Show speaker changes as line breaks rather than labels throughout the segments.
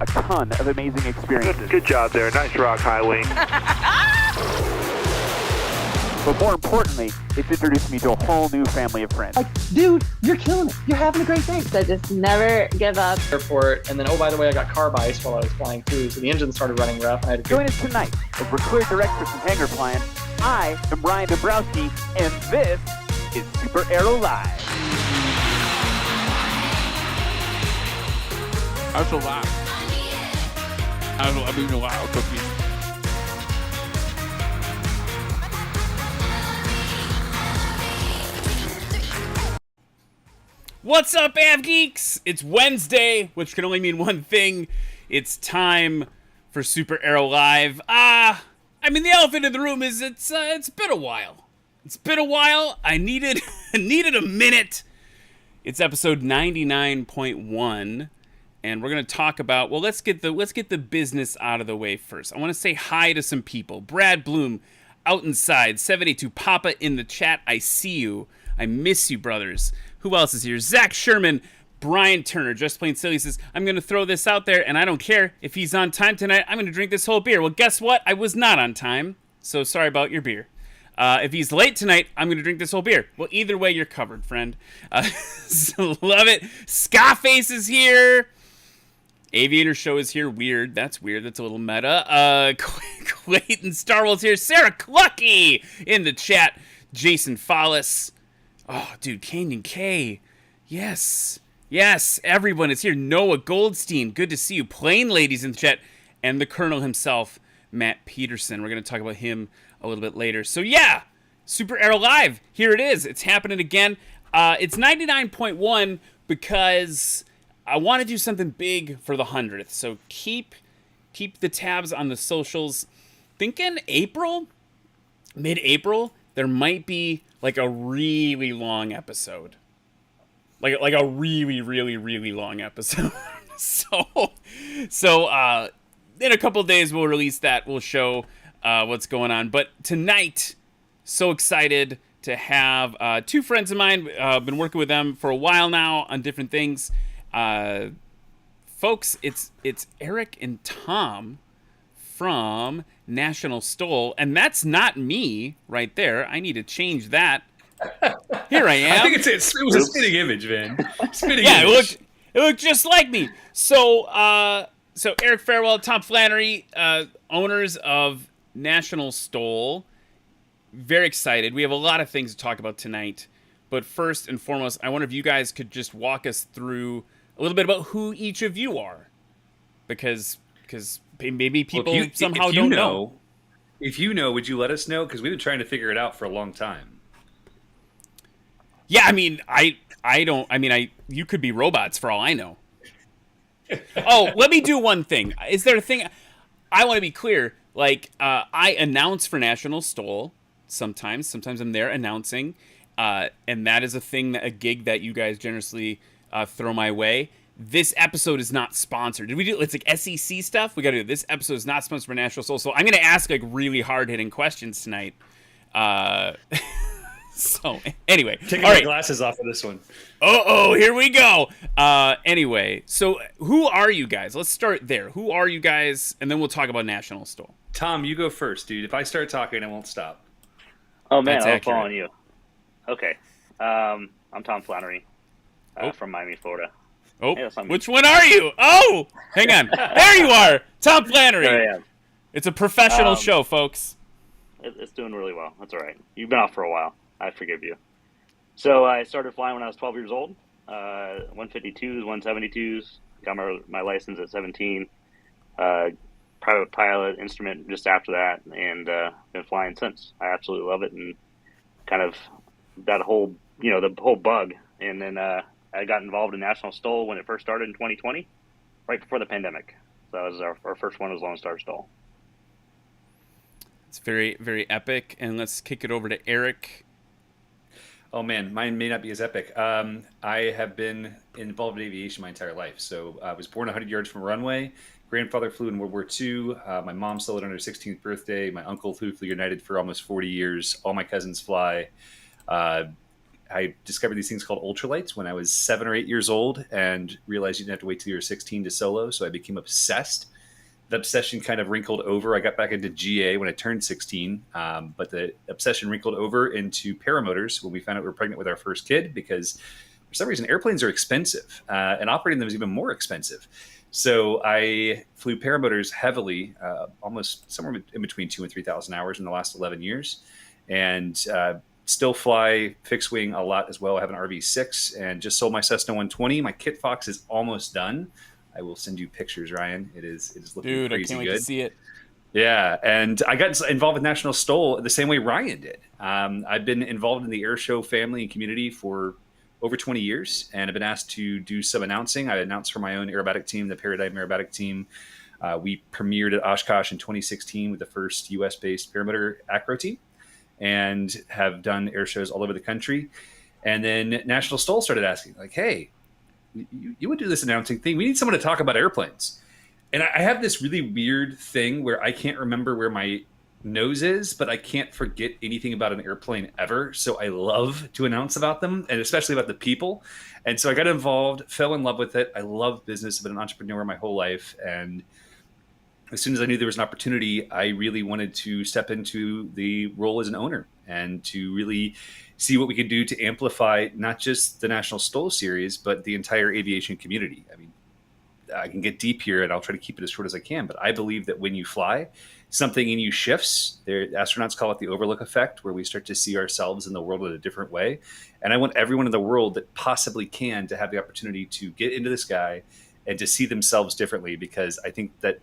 a ton of amazing experiences.
Good job there. Nice rock, high wing.
But more importantly, it's introduced me to a whole new family of friends.
Like, dude, you're killing it. You're having a great day.
So just never give up.
Airport, and then, oh, by the way, I got carb ice while I was flying through, so the engine started running rough. And I had to
Join us tonight as we're cleared direct for some hangar flying. I am Bryon Bowman, and this is SuperAero Live.
That's a lot. I mean, a lot of cookies. What's up, Av Geeks? It's Wednesday, which can only mean one thing. It's time for SuperAero Live. I mean, the elephant in the room is it's been a while. It's been a while. I needed a minute. It's episode 99.1, and we're gonna talk about. Well, let's get the business out of the way first. I want to say hi to some people. Brad Bloom, Outside 782, Papa in the chat. I see you. I miss you, brothers. Who else is here? Zach Sherman, Brian Turner, Just Plain Silly says, I'm going to throw this out there, and I don't care if he's on time tonight. I'm going to drink this whole beer. Well, guess what? I was not on time, so sorry about your beer. If he's late tonight, I'm going to drink this whole beer. Well, either way, you're covered, friend. So love it. Scarface is here. Aviator Show is here. Weird. That's weird. That's a little meta. Clayton Starwalt's here. Sarah Cluckey in the chat. Jason Follas. Oh, dude, Canyon K. Yes. Yes, everyone is here. Noah Goldstein, good to see you. Plane Ladies in the chat. And the Colonel himself, Matt Peterson. We're going to talk about him a little bit later. So, yeah, SuperAero Live. Here it is. It's happening again. It's 99.1 because I want to do something big for the 100th. So keep the tabs on the socials. Thinking April, mid-April, there might be like a really long episode. Like a really, really, really long episode. So in a couple of days we'll release that. We'll show what's going on. But tonight, so excited to have two friends of mine. Been working with them for a while now on different things. Folks, it's Eric and Tom from NationalSTOL, and that's not me right there. I need to change that. Here I am.
I think it was a spitting image, man. Spitting
yeah,
image.
It looked just like me. So Eric Farewell, Tom Flanery, owners of NationalSTOL. Very excited. We have a lot of things to talk about tonight. But first and foremost, I wonder if you guys could just walk us through a little bit about who each of you are. Because maybe people somehow don't know.
If you know, would you let us know? Because we've been trying to figure it out for a long time.
Yeah, I mean, you could be robots for all I know. Oh, let me do one thing. Is there a thing? I want to be clear. Like, I announce for NationalSTOL sometimes. Sometimes I'm there announcing. And that is a gig that you guys generously throw my way. This episode is not sponsored. Did we do it's like SEC stuff? We got to do this episode is not sponsored by NationalSTOL. So I'm going to ask like really hard hitting questions tonight. So anyway,
taking my glasses off of this one.
Oh, here we go. Anyway, so who are you guys? Let's start there. Who are you guys? And then we'll talk about NationalSTOL.
Tom, you go first, dude. If I start talking, I won't stop.
Oh man,
That's
I'm
accurate.
following you. Okay, I'm Tom Flanery from Miami, Florida.
Oh,
Hey, that's not me.
which one are you? Oh, hang on. There you are, Tom Flanery.
There I am.
It's a professional show, folks.
It's doing really well. That's all right. You've been off for a while. I forgive you. So I started flying when I was 12 years old. 152s, 172s. Got my license at 17. Private pilot, instrument just after that, and been flying since. I absolutely love it, and kind of that whole, the whole bug. And then I got involved in NationalSTOL when it first started in 2020, right before the pandemic. So that was our first one was Lone Star STOL.
It's very, very epic. And let's kick it over to Eric.
Oh man, mine may not be as epic. I have been involved in aviation my entire life. So I was born 100 yards from a runway. Grandfather flew in World War II. My mom celebrated her 16th birthday. My uncle flew for United for almost 40 years. All my cousins fly. I discovered these things called ultralights when I was 7 or 8 years old and realized you didn't have to wait till you were 16 to solo. So I became obsessed. The obsession kind of wrinkled over. I got back into GA when I turned 16, but the obsession wrinkled over into paramotors when we found out we were pregnant with our first kid, because for some reason airplanes are expensive and operating them is even more expensive. So I flew paramotors heavily, almost somewhere in between 2,000 and 3,000 hours in the last 11 years, and still fly fixed wing a lot as well. I have an RV6 and just sold my Cessna 120. My Kit Fox is almost done. I will send you pictures, Ryan. It is looking
Dude,
crazy
I can't wait
good.
to see it.
Yeah, and I got involved with NationalSTOL the same way Ryan did. I've been involved in the air show family and community for over 20 years, and I've been asked to do some announcing. I announced for my own aerobatic team, the Paradigm Aerobatic Team. We premiered at Oshkosh in 2016 with the first U.S.-based paramotor acro team, and have done air shows all over the country. And then NationalSTOL started asking, like, hey, you would do this announcing thing. We need someone to talk about airplanes. And I have this really weird thing where I can't remember where my nose is, but I can't forget anything about an airplane ever. So I love to announce about them, and especially about the people. And so I got involved, fell in love with it. I love business. I've been an entrepreneur my whole life. And as soon as I knew there was an opportunity, I really wanted to step into the role as an owner and to really see what we could do to amplify not just the NationalSTOL series, but the entire aviation community. I mean, I can get deep here, and I'll try to keep it as short as I can, but I believe that when you fly, something in you shifts. Astronauts call it the overlook effect, where we start to see ourselves in the world in a different way. And I want everyone in the world that possibly can to have the opportunity to get into the sky and to see themselves differently, because I think that,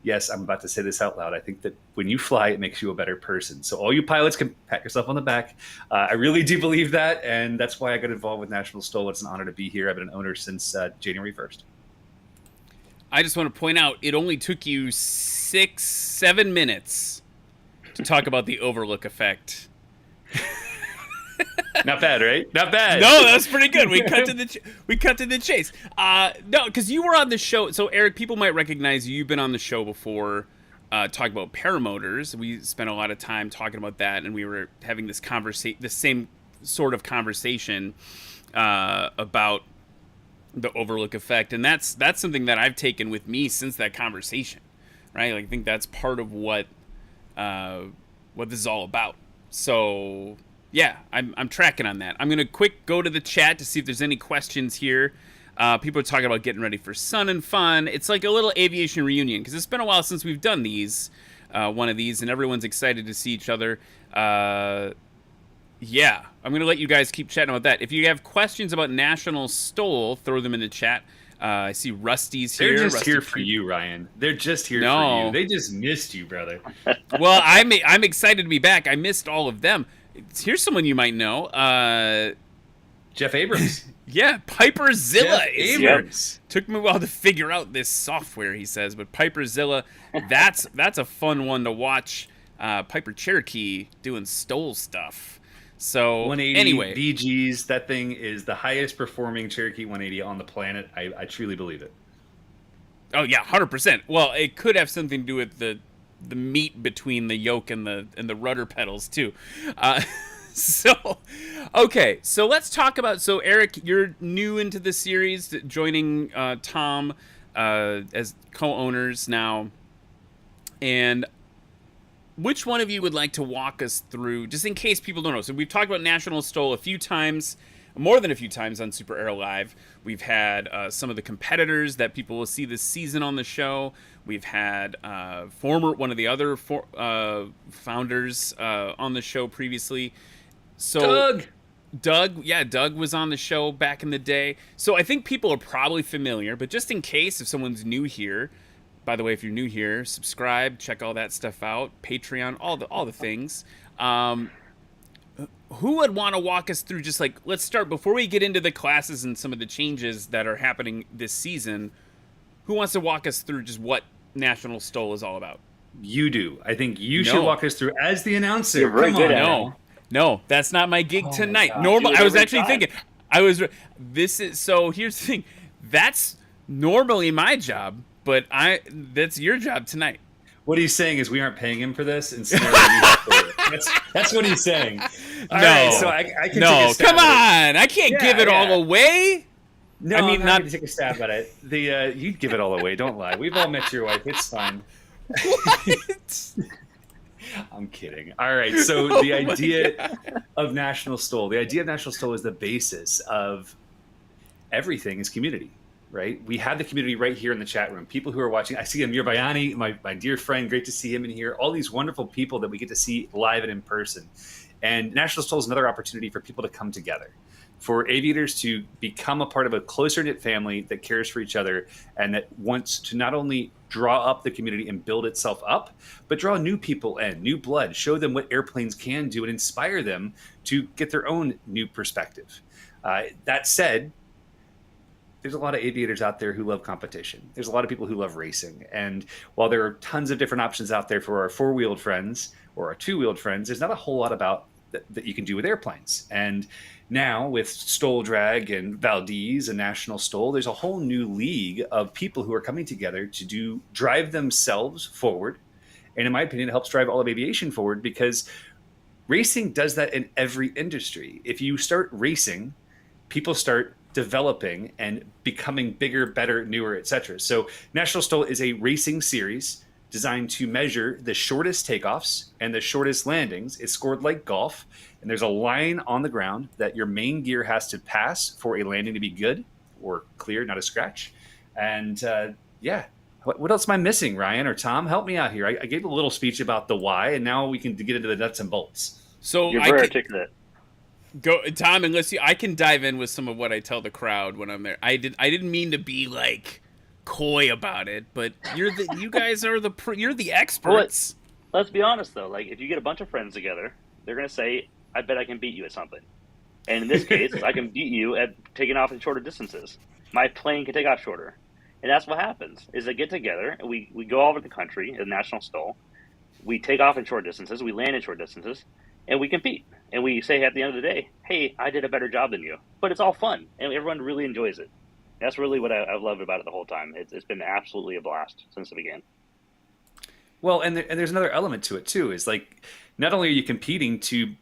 yes, I'm about to say this out loud, I think that when you fly, it makes you a better person. So all you pilots can pat yourself on the back. I really do believe that, and that's why I got involved with NationalSTOL. It's an honor to be here. I've been an owner since January 1st.
I just want to point out, it only took you 6-7 minutes to talk about the overlook effect.
Not bad, right? Not bad.
No, that's pretty good. We cut to the chase. No, because you were on the show. So Eric, people might recognize you. You've been on the show before, talking about paramotors. We spent a lot of time talking about that, and we were having this the same sort of conversation about the overlook effect, and that's something that I've taken with me since that conversation, right? Like, I think that's part of what this is all about. So yeah, I'm tracking on that. I'm gonna go to the chat to see if there's any questions here. People are talking about getting ready for Sun and Fun. It's like a little aviation reunion, because it's been a while since we've done one of these, and everyone's excited to see each other. Yeah, I'm going to let you guys keep chatting about that. If you have questions about NationalSTOL, throw them in the chat. I see Rusty's here.
They're just here for you, Ryan. They're just here for you. They just missed you, brother.
Well, I'm excited to be back. I missed all of them. Here's someone you might know.
Jeff Abrams.
Yeah, Piperzilla is here. Took me a while to figure out this software, he says, but Piperzilla, that's a fun one to watch. Piper Cherokee doing STOL stuff. So
180
anyway,
VGs, that thing is the highest performing Cherokee 180 on the planet. I truly believe it.
Oh yeah, 100%. Well, it could have something to do with the meat between the yoke and the rudder pedals too. So let's talk about. So Eric, you're new into the series, joining Tom as co-owners now, and which one of you would like to walk us through, just in case people don't know? So we've talked about NationalSTOL a few times, more than a few times on SuperAero Live. We've had some of the competitors that people will see this season on the show. We've had one of the other founders on the show previously. So Doug was on the show back in the day. So I think people are probably familiar, but just in case if someone's new here, by the way, if you're new here, subscribe, check all that stuff out, Patreon, all the things. Who would want to walk us through, just like, let's start, before we get into the classes and some of the changes that are happening this season, who wants to walk us through just what NationalSTOL is all about?
You do. I think you should walk us through as the announcer.
You're very good at it.
No, that's not my gig tonight. Normal. I was actually thinking, here's the thing. That's normally my job, but that's your job tonight.
What he's saying is we aren't paying him for this, and so you have to That's what he's saying. All
No.
right, so I can take
No,
a stab
come
at it.
on. I can't give it all away.
No,
I mean,
I'm happy
not-
to take a stab at it. You'd give it all away. Don't lie. We've all met your wife. It's fine.
What?
I'm kidding. All right. So the idea of NationalSTOL, is the basis of everything is community, right? We have the community right here in the chat room. People who are watching. I see Amir Bayani, my dear friend. Great to see him in here. All these wonderful people that we get to see live and in person. And NationalSTOL is another opportunity for people to come together, for aviators to become a part of a closer-knit family that cares for each other and that wants to not only draw up the community and build itself up, but draw new people in, new blood, show them what airplanes can do and inspire them to get their own new perspective. That said, there's a lot of aviators out there who love competition. There's a lot of people who love racing. And while there are tons of different options out there for our four-wheeled friends or our two-wheeled friends, there's not a whole lot about that you can do with airplanes. And now with STOL Drag and Valdez and NationalSTOL, there's a whole new league of people who are coming together to drive themselves forward. And in my opinion, it helps drive all of aviation forward, because racing does that in every industry. If you start racing, people start developing and becoming bigger, better, newer, etc. So NationalSTOL is a racing series designed to measure the shortest takeoffs and the shortest landings. It's scored like golf, and there's a line on the ground that your main gear has to pass for a landing to be good or clear, not a scratch. And what else am I missing, Ryan or Tom? Help me out here. I gave a little speech about the why, and now we can get into the nuts and bolts.
So
You're very articulate.
Go, Tom, unless I can dive in with some of what I tell the crowd when I'm there. I didn't mean to be like coy about it, but you guys are you're the experts.
Well, let's be honest though. Like, if you get a bunch of friends together, they're gonna say, "I bet I can beat you at something." And in this case, I can beat you at taking off in shorter distances. My plane can take off shorter, and that's what happens. Is they get together and we go all over the country at NationalSTOL. We take off in short distances. We land in short distances, and we compete. And we say at the end of the day, "Hey, I did a better job than you." But it's all fun, and everyone really enjoys it. That's really what I've loved about it the whole time. It's been absolutely a blast since the beginning.
Well, and there's another element to it too. Is like, not only are you competing to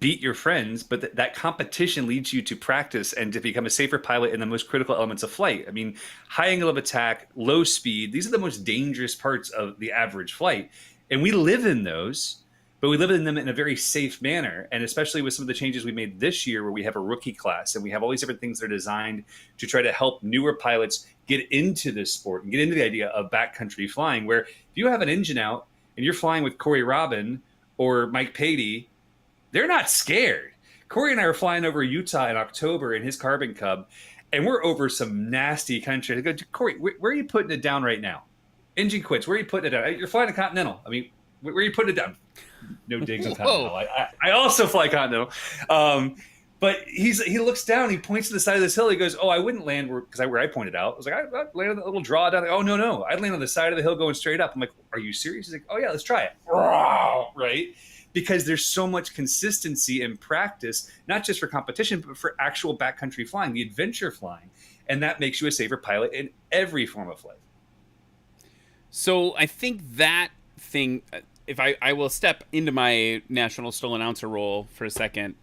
beat your friends, but that competition leads you to practice and to become a safer pilot in the most critical elements of flight. I mean, high angle of attack, low speed, these are the most dangerous parts of the average flight. And we live in those, but we live in them in a very safe manner. And especially with some of the changes we made this year, where we have a rookie class and we have all these different things that are designed to try to help newer pilots get into this sport and get into the idea of backcountry flying, where if you have an engine out and you're flying with Corey Robin or Mike Patey, they're not scared. Corey and I were flying over Utah in October in his Carbon Cub, and we're over some nasty country. I go, "Corey, where are you putting it down right now? Engine quits. Where are you putting it down? You're flying a Continental. I mean, where are you putting it down?" No digs on Continental. I also fly Continental. But he looks down, he points to the side of this hill. He goes, "Oh, I wouldn't land where I pointed out." I was like, "I'd land on the little draw down there." "Oh, no. I'd land on the side of the hill going straight up." I'm like, "Are you serious?" He's like, "Oh, yeah, let's try it." Right? Because there's so much consistency in practice, not just for competition, but for actual backcountry flying, the adventure flying. And that makes you a safer pilot in every form of flight.
So I think that thing, if I will step into my NationalSTOL announcer role for a second,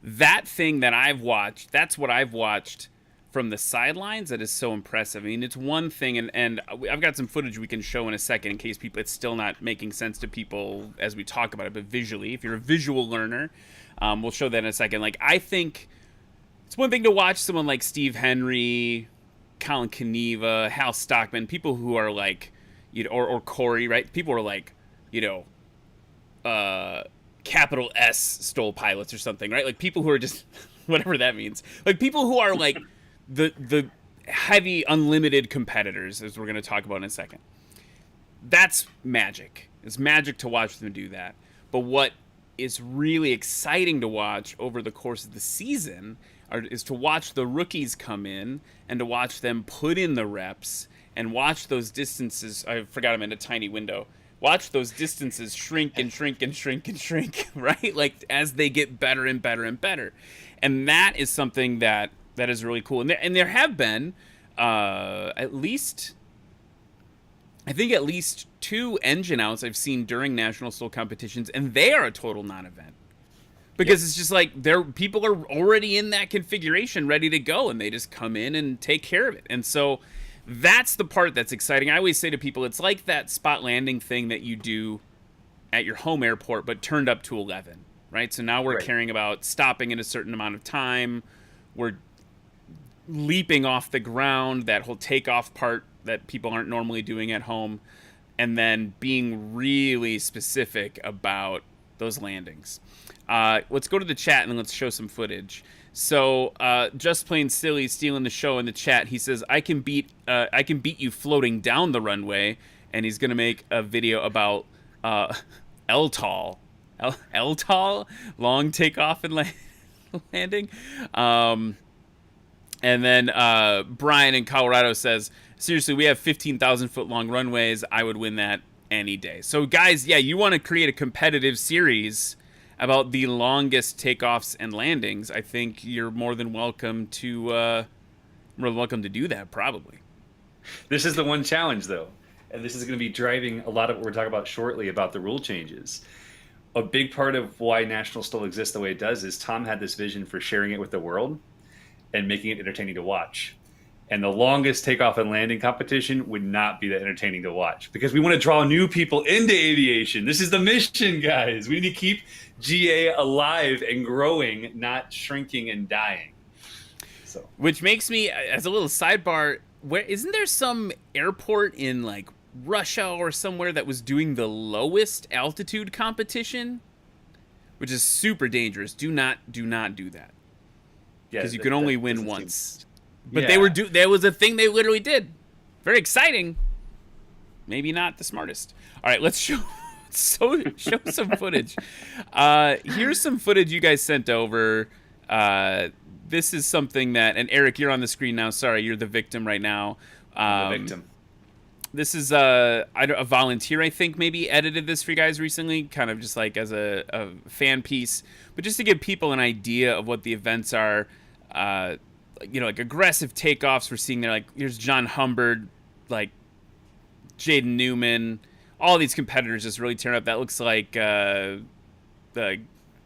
that thing that I've watched, that's what I've watched from the sidelines that is so impressive. I mean, it's one thing, and I've got some footage we can show in a second in case it's still not making sense to people as we talk about it, but visually, if you're a visual learner, we'll show that in a second. Like, I think it's one thing to watch someone like Steve Henry, Colin Keneva, Hal Stockman, people who are like, or Corey, right? People are like, capital S STOL pilots or something, right? Like people who are just, whatever that means. Like people who are like the heavy unlimited competitors, as we're going to talk about in a second. That's magic. It's magic to watch them do that. But what is really exciting to watch over the course of the season is to watch the rookies come in and to watch them put in the reps and watch those distances. I forgot I'm in a tiny window. Watch those distances shrink and shrink and shrink and shrink, right? Like as they get better and better and better. And that is something that is really cool. And there have been at least I think at least 2 engine outs I've seen during National STOL competitions, and they are a total non-event. Because it's just like people are already in that configuration ready to go, and they just come in and take care of it. And so that's the part that's exciting. I always say to people, it's like that spot landing thing that you do at your home airport, but turned up to 11, right? So now we're caring about stopping in a certain amount of time. We're leaping off the ground, that whole takeoff part that people aren't normally doing at home, and then being really specific about those landings. Let's go to the chat and let's show some footage. So Just Plain Silly stealing the show in the chat. He says, I can beat you floating down the runway, and he's gonna make a video about LTOL, long takeoff and landing. And then Brian in Colorado says, seriously, we have 15,000 foot long runways. I would win that any day. So guys, yeah, you want to create a competitive series about the longest takeoffs and landings. I think you're more than welcome to do that, probably.
This is the one challenge, though, and this is going to be driving a lot of what we're talking about shortly about the rule changes. A big part of why National STOL exists the way it does is Tom had this vision for sharing it with the world and making it entertaining to watch. And the longest takeoff and landing competition would not be that entertaining to watch, because we want to draw new people into aviation. This is the mission, guys. We need to keep GA alive and growing, not shrinking and dying. So,
which makes me, as a little sidebar, where isn't there some airport in like Russia or somewhere that was doing the lowest altitude competition, which is super dangerous. Do not do that. Because you can only win once. But there was a thing they literally did. Very exciting. Maybe not the smartest. All right, let's show some footage. Here's some footage you guys sent over. This is something that, and Eric, you're on the screen now. Sorry, you're the victim right now.
The victim.
This is a volunteer, I think, maybe edited this for you guys recently, kind of just like as a fan piece, but just to give people an idea of what the events are. Like aggressive takeoffs we're seeing there. Like here's John Humbard, like Jaden Newman, all these competitors just really tearing up. That looks like the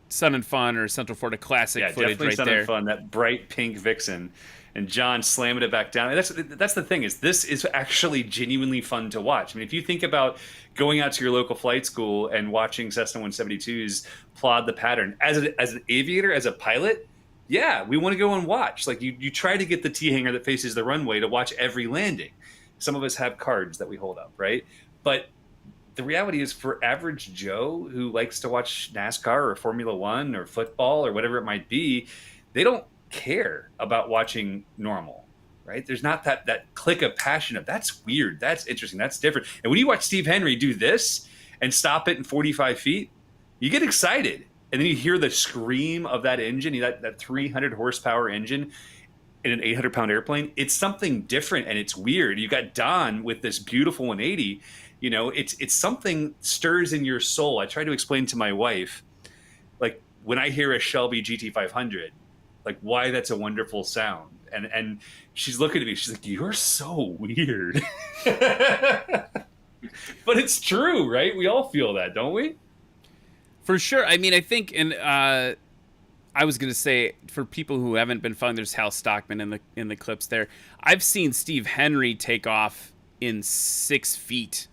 Sun and Fun or Central Florida Classic footage right
Sun
there.
And Fun, that bright pink Vixen, and John slamming it back down. And that's the thing, is this is actually genuinely fun to watch. I mean, if you think about going out to your local flight school and watching Cessna 172s plod the pattern as an aviator, as a pilot. Yeah, we want to go and watch. Like you try to get the T-hanger that faces the runway to watch every landing. Some of us have cards that we hold up, right? But the reality is, for average Joe who likes to watch NASCAR or Formula One or football or whatever it might be, they don't care about watching normal, right? There's not that click of passion of, that's weird, that's interesting, that's different. And when you watch Steve Henry do this and stop it in 45 feet, you get excited. And then you hear the scream of that engine, that 300 horsepower engine in an 800-pound airplane. It's something different, and it's weird. You got Don with this beautiful 180. You know, it's something stirs in your soul. I try to explain to my wife, like when I hear a Shelby GT500, like why that's a wonderful sound. And she's looking at me. She's like, "You're so weird," but it's true, right? We all feel that, don't we?
For sure. I mean, I think, and I was going to say, for people who haven't been following, there's Hal Stockman in the clips there. I've seen Steve Henry take off in 6 feet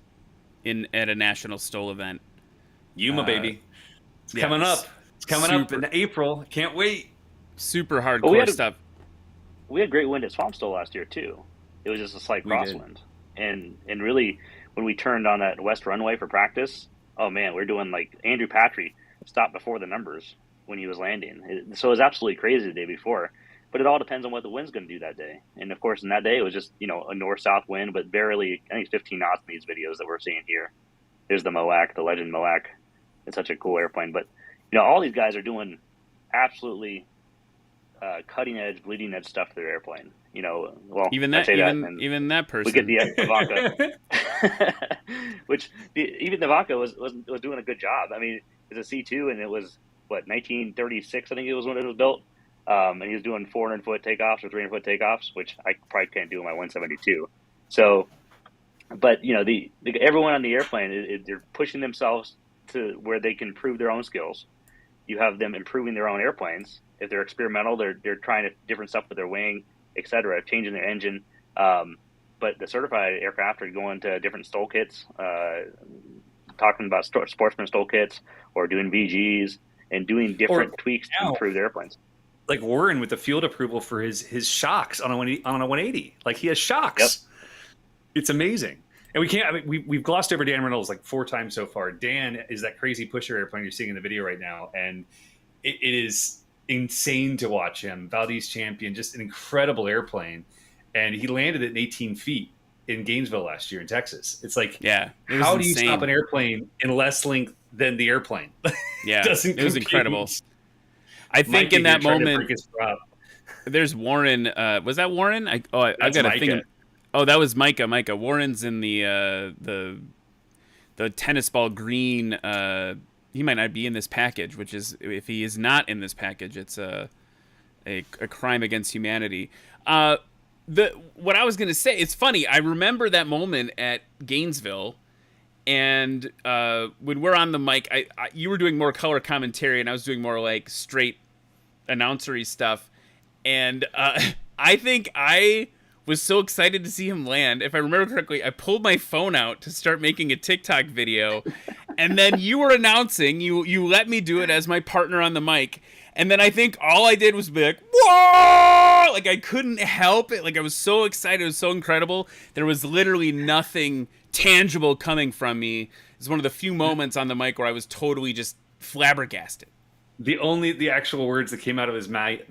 at a National STOL event.
Yuma, baby. It's coming up. It's coming up in April. Can't wait.
Super hardcore stuff.
We had great wind at Swamp STOL last year, too. It was just a slight crosswind. And really, when we turned on that west runway for practice, oh man, we're doing like Andrew Patry stopped before the numbers when he was landing. So it was absolutely crazy the day before. But it all depends on what the wind's going to do that day. And of course, in that day, it was just, a north-south wind, but barely, I think it's 15 knots in these videos that we're seeing here. There's the Moac, the Legend Moac. It's such a cool airplane. But, all these guys are doing absolutely cutting-edge, bleeding-edge stuff to their airplane. Well,
even that person.
We get the Ivanka, which even the Ivanka was doing a good job. I mean, it's a C2, and it was 1936, I think it was when it was built. And he was doing 400-foot takeoffs or 300-foot takeoffs, which I probably can't do in my 172. So But everyone on the airplane, they're pushing themselves to where they can improve their own skills. You have them improving their own airplanes. If they're experimental, they're trying different stuff with their wing, etc., changing their engine. But the certified aircraft are going to different STOL kits, talking about sportsman STOL kits, or doing VGs and doing different tweaks to improve their airplanes.
Like Warren with the field approval for his shocks on a 180. Like he has shocks.
Yep.
It's amazing. And we can't. I mean, we've glossed over Dan Reynolds like 4 times so far. Dan is that crazy pusher airplane you're seeing in the video right now, and it is insane to watch him. Valdez champion, just an incredible airplane, and he landed at 18 feet in Gainesville last year in Texas. It's like, how do you stop an airplane in less length than the airplane?
Yeah, it was incredible. I think
Mikey
in that moment,
there's
Warren. Was that Warren? I've got a thing. Oh, that was Micah. Warren's in the tennis ball green. He might not be in this package, which is, if he is not in this package, it's a crime against humanity. What I was gonna say, it's funny. I remember that moment at Gainesville, and when we're on the mic, you were doing more color commentary, and I was doing more like straight announcery stuff, and I think I was so excited to see him land. If I remember correctly, I pulled my phone out to start making a TikTok video, and then you were announcing. You let me do it as my partner on the mic, and then I think all I did was be like, "Whoa!" Like I couldn't help it. Like I was so excited. It was so incredible. There was literally nothing tangible coming from me. It's one of the few moments on the mic where I was totally just flabbergasted.
The actual words that came out of his mouth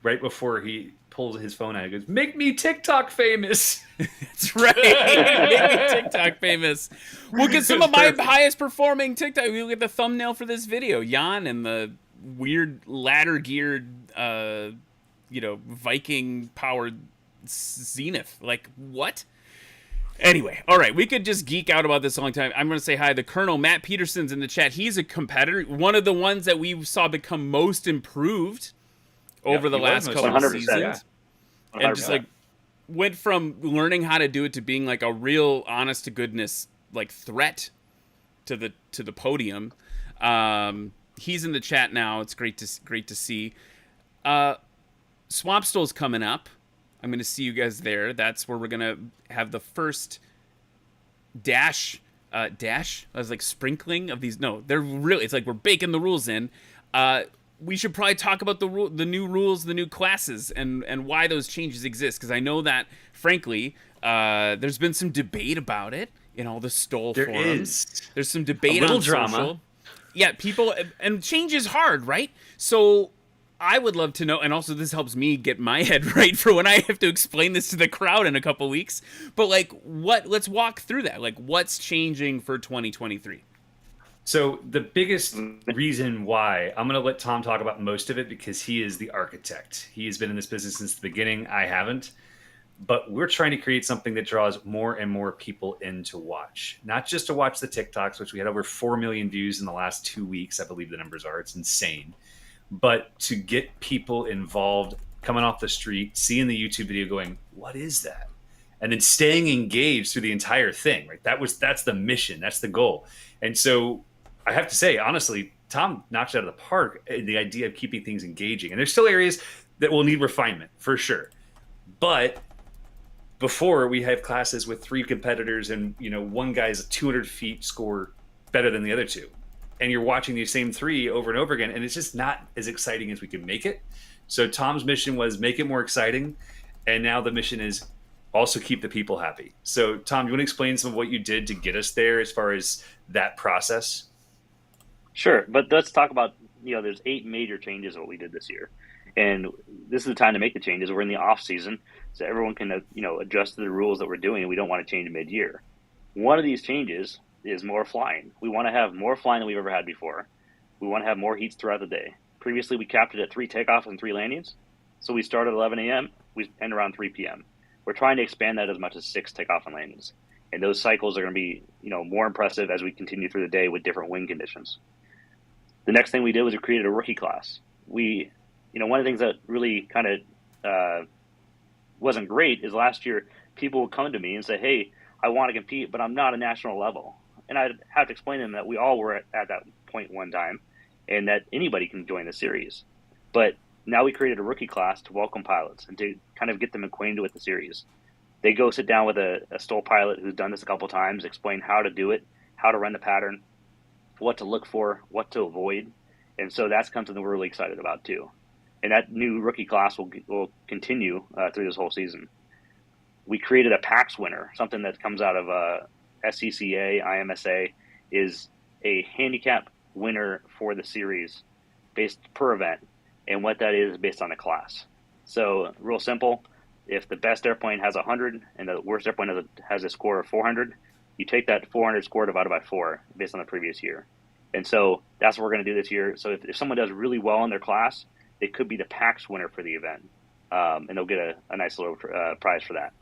right before he pulls his phone out, he goes, "Make me TikTok famous."
That's right. Make me TikTok famous. We'll get some of my highest performing TikTok. We'll get the thumbnail for this video. Jan and the weird ladder geared, Viking powered Zenith. Like what? Anyway, all right, we could just geek out about this a long time. I'm going to say hi. The Colonel, Matt Peterson's in the chat. He's a competitor, one of the ones that we saw become most improved over the last couple of seasons. And just like went from learning how to do it to being like a real honest to goodness like threat to the podium. He's in the chat now. It's great to see. Swampstol's coming up. I'm going to see you guys there. That's where we're going to have the first dash. I was like sprinkling of these. No, they're really, it's like we're baking the rules in. We should probably talk about the new rules, the new classes, and why those changes exist. Because I know that, frankly, there's been some debate about it in all the STOL forums. There's some debate on
drama.
Social. Yeah, people, and change is hard, right? So I would love to know, and also this helps me get my head right for when I have to explain this to the crowd in a couple weeks. But like, let's walk through that. Like, what's changing for 2023?
So the biggest reason why, I'm going to let Tom talk about most of it because he is the architect. He has been in this business since the beginning. I haven't. But we're trying to create something that draws more and more people in to watch. Not just to watch the TikToks, which we had over 4 million views in the last 2 weeks. I believe the numbers are. It's insane. But to get people involved, coming off the street, seeing the YouTube video going, what is that? And then staying engaged through the entire thing, right? That's the mission. That's the goal. And so I have to say, honestly, Tom knocked it out of the park, the idea of keeping things engaging. And there's still areas that will need refinement, for sure. But before, we have classes with 3 competitors and, one guy's 200 feet score better than the other 2. And you're watching these same 3 over and over again, and it's just not as exciting as we could make it. So Tom's mission was make it more exciting, and now the mission is also keep the people happy. So Tom, do you want to explain some of what you did to get us there as far as that process?
Sure, but let's talk about, there's 8 major changes what we did this year. And this is the time to make the changes. We're in the off season, so everyone can, adjust to the rules that we're doing, and we don't want to change mid-year. One of these changes is more flying. We want to have more flying than we've ever had before. We want to have more heats throughout the day. Previously, we capped it at 3 takeoffs and 3 landings. So we start at 11 a.m., we end around 3 p.m. We're trying to expand that as much as 6 takeoff and landings. And those cycles are going to be, more impressive as we continue through the day with different wind conditions. The next thing we did was we created a rookie class. We, one of the things that really kind of wasn't great is last year people would come to me and say, hey, I want to compete, but I'm not a national level. And I'd have to explain to them that we all were at that point one time and that anybody can join the series. But now we created a rookie class to welcome pilots and to kind of get them acquainted with the series. They go sit down with a STOL pilot who's done this a couple times, explain how to do it, how to run the pattern, what to look for, what to avoid. And so that's something that we're really excited about too. And that new rookie class will continue through this whole season. We created a PAX winner, something that comes out of SCCA, IMSA, is a handicap winner for the series based per event. And what that is based on the class. So real simple, if the best airplane has 100 and the worst airplane has a score of 400, you take that 400 score divided by 4 based on the previous year. And so that's what we're going to do this year. So if someone does really well in their class, they could be the PAX winner for the event. And they'll get a nice little prize for that.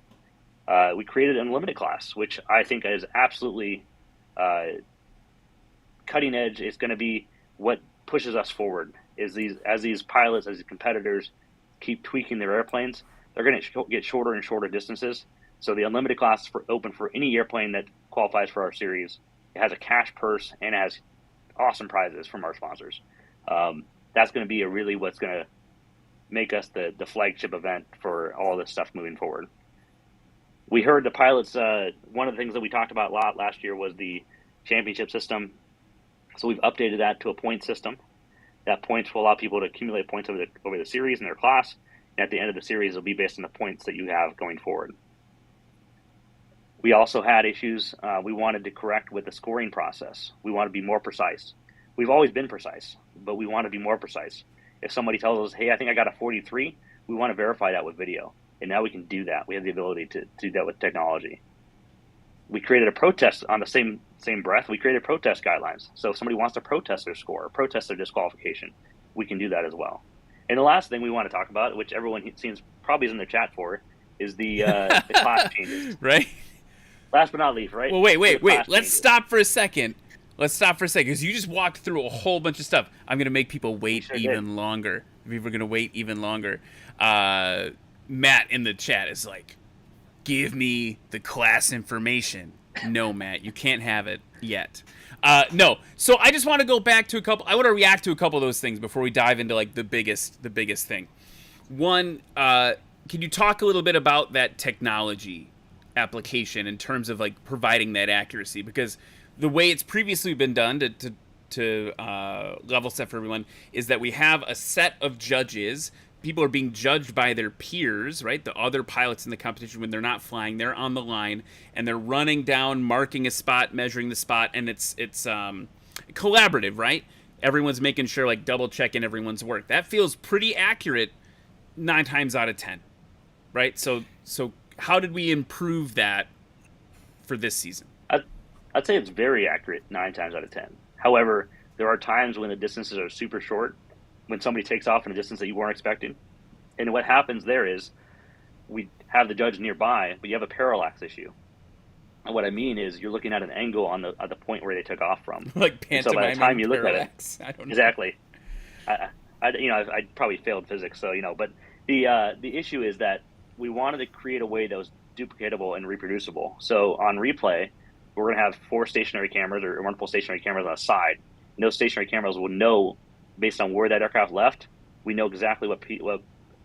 We created an unlimited class, which I think is absolutely cutting edge. It's going to be what pushes us forward. Is as these pilots, as these competitors keep tweaking their airplanes, they're going to get shorter and shorter distances. So the unlimited class is open for any airplane that qualifies for our series. It has a cash purse and it has awesome prizes from our sponsors. That's going to be what's going to make us the flagship event for all this stuff moving forward. We heard the pilots, one of the things that we talked about a lot last year was the championship system. So we've updated that to a point system. That points will allow people to accumulate points over the series in their class. And at the end of the series, it'll be based on the points that you have going forward. We also had issues we wanted to correct with the scoring process. We want to be more precise. We've always been precise, but we want to be more precise. If somebody tells us, hey, I think I got a 43, we want to verify that with video. And now we can do that. We have the ability to do that with technology. We created a protest on the same breath. We created protest guidelines. So if somebody wants to protest their score or protest their disqualification, we can do that as well. And the last thing we want to talk about, which everyone seems probably is in the chat for, is the class changes.
Right?
Last but not least, right?
Well, wait. Let's
changes.
stop for a second. Because you just walked through a whole bunch of stuff. I'm going to make people wait even longer. People are going to wait even longer. Matt in the chat is like, give me the class information. No, Matt, you can't have it yet. No. So I just want to go back to I want to react to a couple of those things before we dive into like the biggest thing. One, can you talk a little bit about that technology application in terms of like providing that accuracy? Because the way it's previously been done to level set for everyone is that we have a set of judges. People are being judged by their peers, right? The other pilots in the competition when they're not flying, they're on the line and they're running down, marking a spot, measuring the spot, and it's collaborative, right? Everyone's making sure, like double checking everyone's work. That feels pretty accurate 9 times out of 10, right? So how did we improve that for this season?
I'd say it's very accurate 9 times out of 10. However, there are times when the distances are super short, when somebody takes off in a distance that you weren't expecting. And what happens there is we have the judge nearby, but you have a parallax issue. And what I mean is you're looking at an angle on the point where they took off from.
Like pantomime.
So by the time you look
parallax.
at it,
I don't know.
exactly. I probably failed physics, so but the issue is that we wanted to create a way that was duplicatable and reproducible. So on replay, we're going to have 4 stationary cameras or multiple stationary cameras on a side. And those stationary cameras will know, based on where that aircraft left, we know exactly what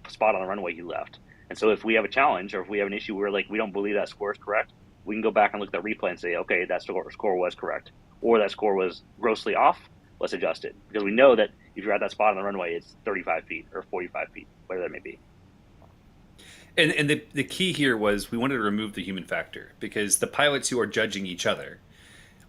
spot on the runway he left. And so if we have a challenge or if we have an issue where we don't believe that score is correct, we can go back and look at that replay and say, okay, that score was correct. Or that score was grossly off, let's adjust it. Because we know that if you're at that spot on the runway, it's 35 feet or 45 feet, whatever that may be.
And the key here was we wanted to remove the human factor because the pilots who are judging each other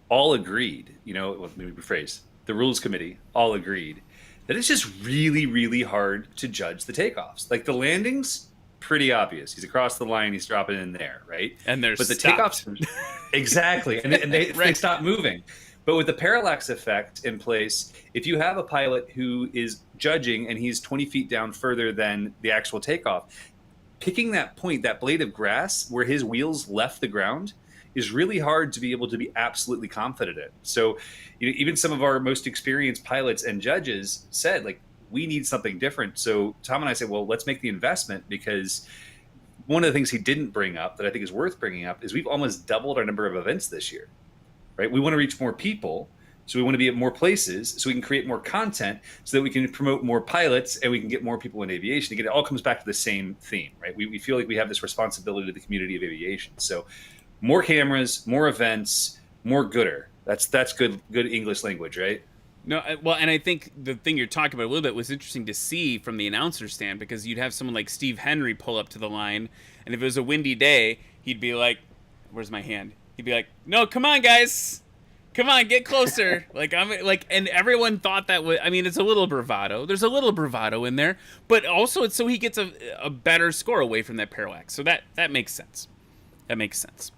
all agreed, let me rephrase, the rules committee all agreed that it's just really, really hard to judge the takeoffs. Like the landings, pretty obvious. He's across the line, he's dropping in there, right?
And
but the takeoffs, exactly, and they stop moving. But with the parallax effect in place, if you have a pilot who is judging and he's 20 feet down further than the actual takeoff, picking that point, that blade of grass where his wheels left the ground, is really hard to be able to be absolutely confident in. So even some of our most experienced pilots and judges said, we need something different. So Tom and I said, well, let's make the investment because one of the things he didn't bring up that I think is worth bringing up is we've almost doubled our number of events this year, right? We want to reach more people. So we want to be at more places so we can create more content so that we can promote more pilots and we can get more people in aviation. Again, it all comes back to the same theme, right? We feel like we have this responsibility to the community of aviation. So more cameras, more events, more gooder. That's good English language, right?
No, well, and I think the thing you're talking about a little bit was interesting to see from the announcer stand, because you'd have someone like Steve Henry pull up to the line, and if it was a windy day, he'd be like, "Where's my hand?" He'd be like, "No, come on, guys, come on, get closer." And everyone thought that was. I mean, it's a little bravado. There's a little bravado in there, but also it's so he gets a better score away from that parallax. So that makes sense. That makes sense.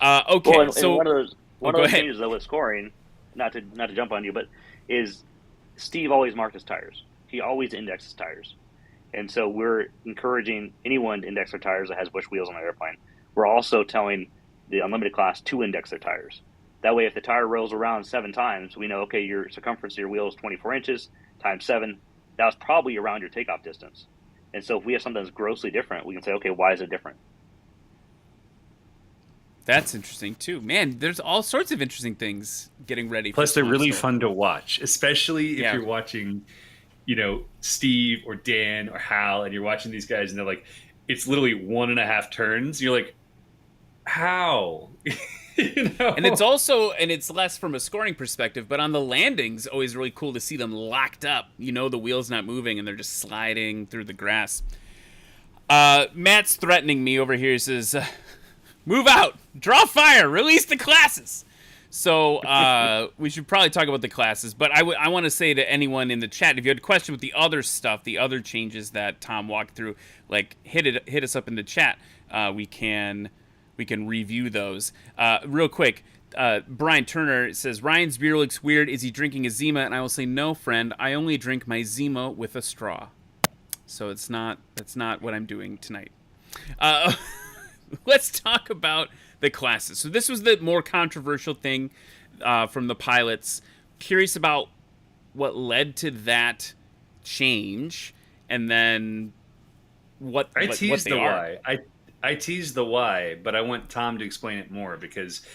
Okay,
well, and
so
one of those
ahead.
changes though with scoring, not to jump on you, but is Steve always marked his tires. He always indexes tires. And so we're encouraging anyone to index their tires that has bush wheels on the airplane. We're also telling the unlimited class to index their tires. That way, if the tire rolls around 7 times, we know, okay, your circumference of your wheel is 24 inches times 7. That was probably around your takeoff distance. And so if we have something that's grossly different, we can say, okay, why is it different?
That's interesting too, man. There's all sorts of interesting things getting ready.
Plus, they're really
SuperAero.
fun to watch, especially if you're watching, Steve or Dan or Hal, and you're watching these guys, and they're like, it's literally 1.5 turns. You're like, how?
And it's less from a scoring perspective, but on the landings, always really cool to see them locked up. The wheel's not moving and they're just sliding through the grass. Matt's threatening me over here. He says, "Move out, draw fire, release the classes." So we should probably talk about the classes, but I want to say to anyone in the chat, if you had a question with the other stuff, the other changes that Tom walked through, hit us up in the chat. We can review those. Real quick, Brian Turner says, "Ryan's beer looks weird. Is he drinking a Zima?" And I will say, no, friend. I only drink my Zima with a straw. So that's not what I'm doing tonight. Let's talk about the classes. So this was the more controversial thing from the pilots. Curious about what led to that change, and then what
I
what
teased
they
the
are.
why. I teased the why, but I want Tom to explain it more, because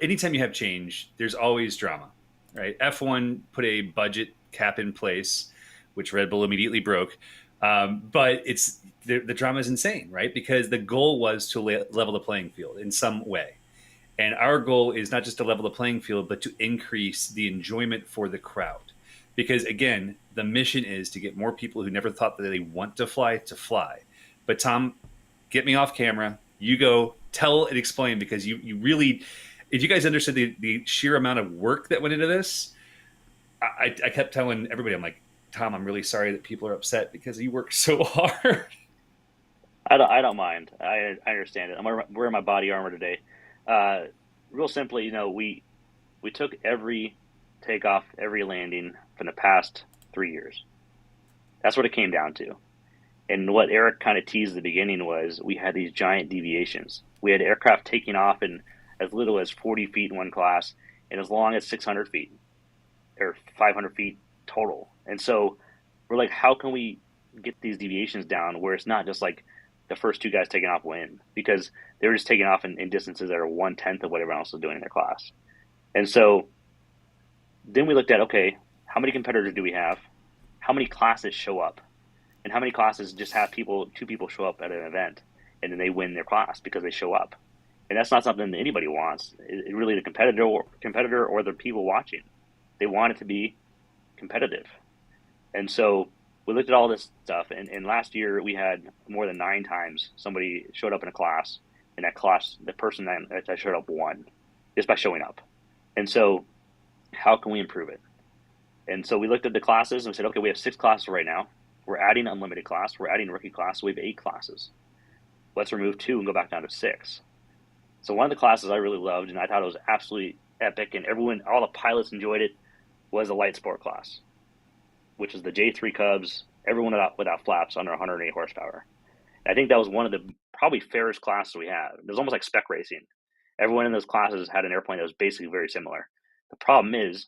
anytime you have change, there's always drama, right? F1 put a budget cap in place, which Red Bull immediately broke. But the drama is insane, right? Because the goal was to level the playing field in some way. And our goal is not just to level the playing field, but to increase the enjoyment for the crowd. Because again, the mission is to get more people who never thought that they want to fly. But Tom, get me off camera. You go tell and explain, because you really, if you guys understood the sheer amount of work that went into this, I kept telling everybody, I'm like, Tom, I'm really sorry that people are upset because you worked so hard.
I don't mind. I understand it. I'm wearing my body armor today. Real simply, we took every takeoff, every landing from the past 3 years. That's what it came down to. And what Eric kind of teased at the beginning was we had these giant deviations. We had aircraft taking off in as little as 40 feet in one class and as long as 600 feet or 500 feet total. And so we're like, how can we get these deviations down where it's not just like the first 2 guys taking off win? Because they were just taking off in distances that are 1/10 of what everyone else was doing in their class. And so then we looked at, okay, how many competitors do we have? How many classes show up? And how many classes just have 2 people show up at an event and then they win their class because they show up? And that's not something that anybody wants. It really, the competitor or the people watching, they want it to be competitive. And so we looked at all this stuff, and last year we had more than 9 times somebody showed up in a class, and that class, the person that showed up won just by showing up. And so how can we improve it? And so we looked at the classes and we said, okay, we have 6 classes right now. We're adding unlimited class. We're adding rookie class. So we have 8 classes. Let's remove 2 and go back down to 6. So one of the classes I really loved, and I thought it was absolutely epic, and all the pilots enjoyed it, was the light sport class, which is the J3 Cubs, everyone without flaps under 108 horsepower. And I think that was one of the probably fairest classes we have. It was almost like spec racing. Everyone in those classes had an airplane that was basically very similar. The problem is,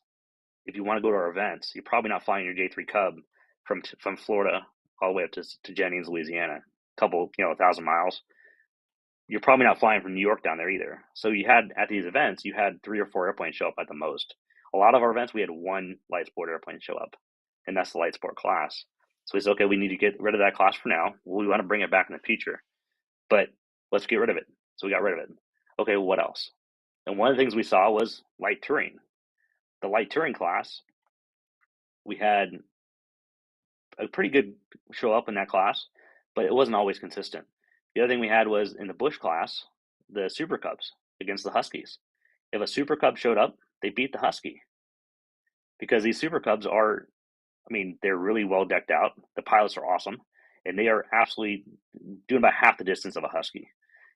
if you want to go to our events, you're probably not flying your J3 Cub from Florida all the way up to Jennings, Louisiana. couple, 1,000 miles, you're probably not flying from New York down there either. So you had, at these events, you had 3 or 4 airplanes show up at the most. A lot of our events, we had 1 light sport airplane show up, and that's the light sport class. So we said, okay, we need to get rid of that class for now. We want to bring it back in the future, but let's get rid of it. So we got rid of it. Okay, well, what else? And one of the things we saw was light touring. The light touring class, we had a pretty good show up in that class, but it wasn't always consistent. The other thing we had was in the Bush class, the Super Cubs against the Huskies. If a Super Cub showed up, they beat the Husky, because these Super Cubs are, they're really well decked out. The pilots are awesome, and they are absolutely doing about half the distance of a Husky.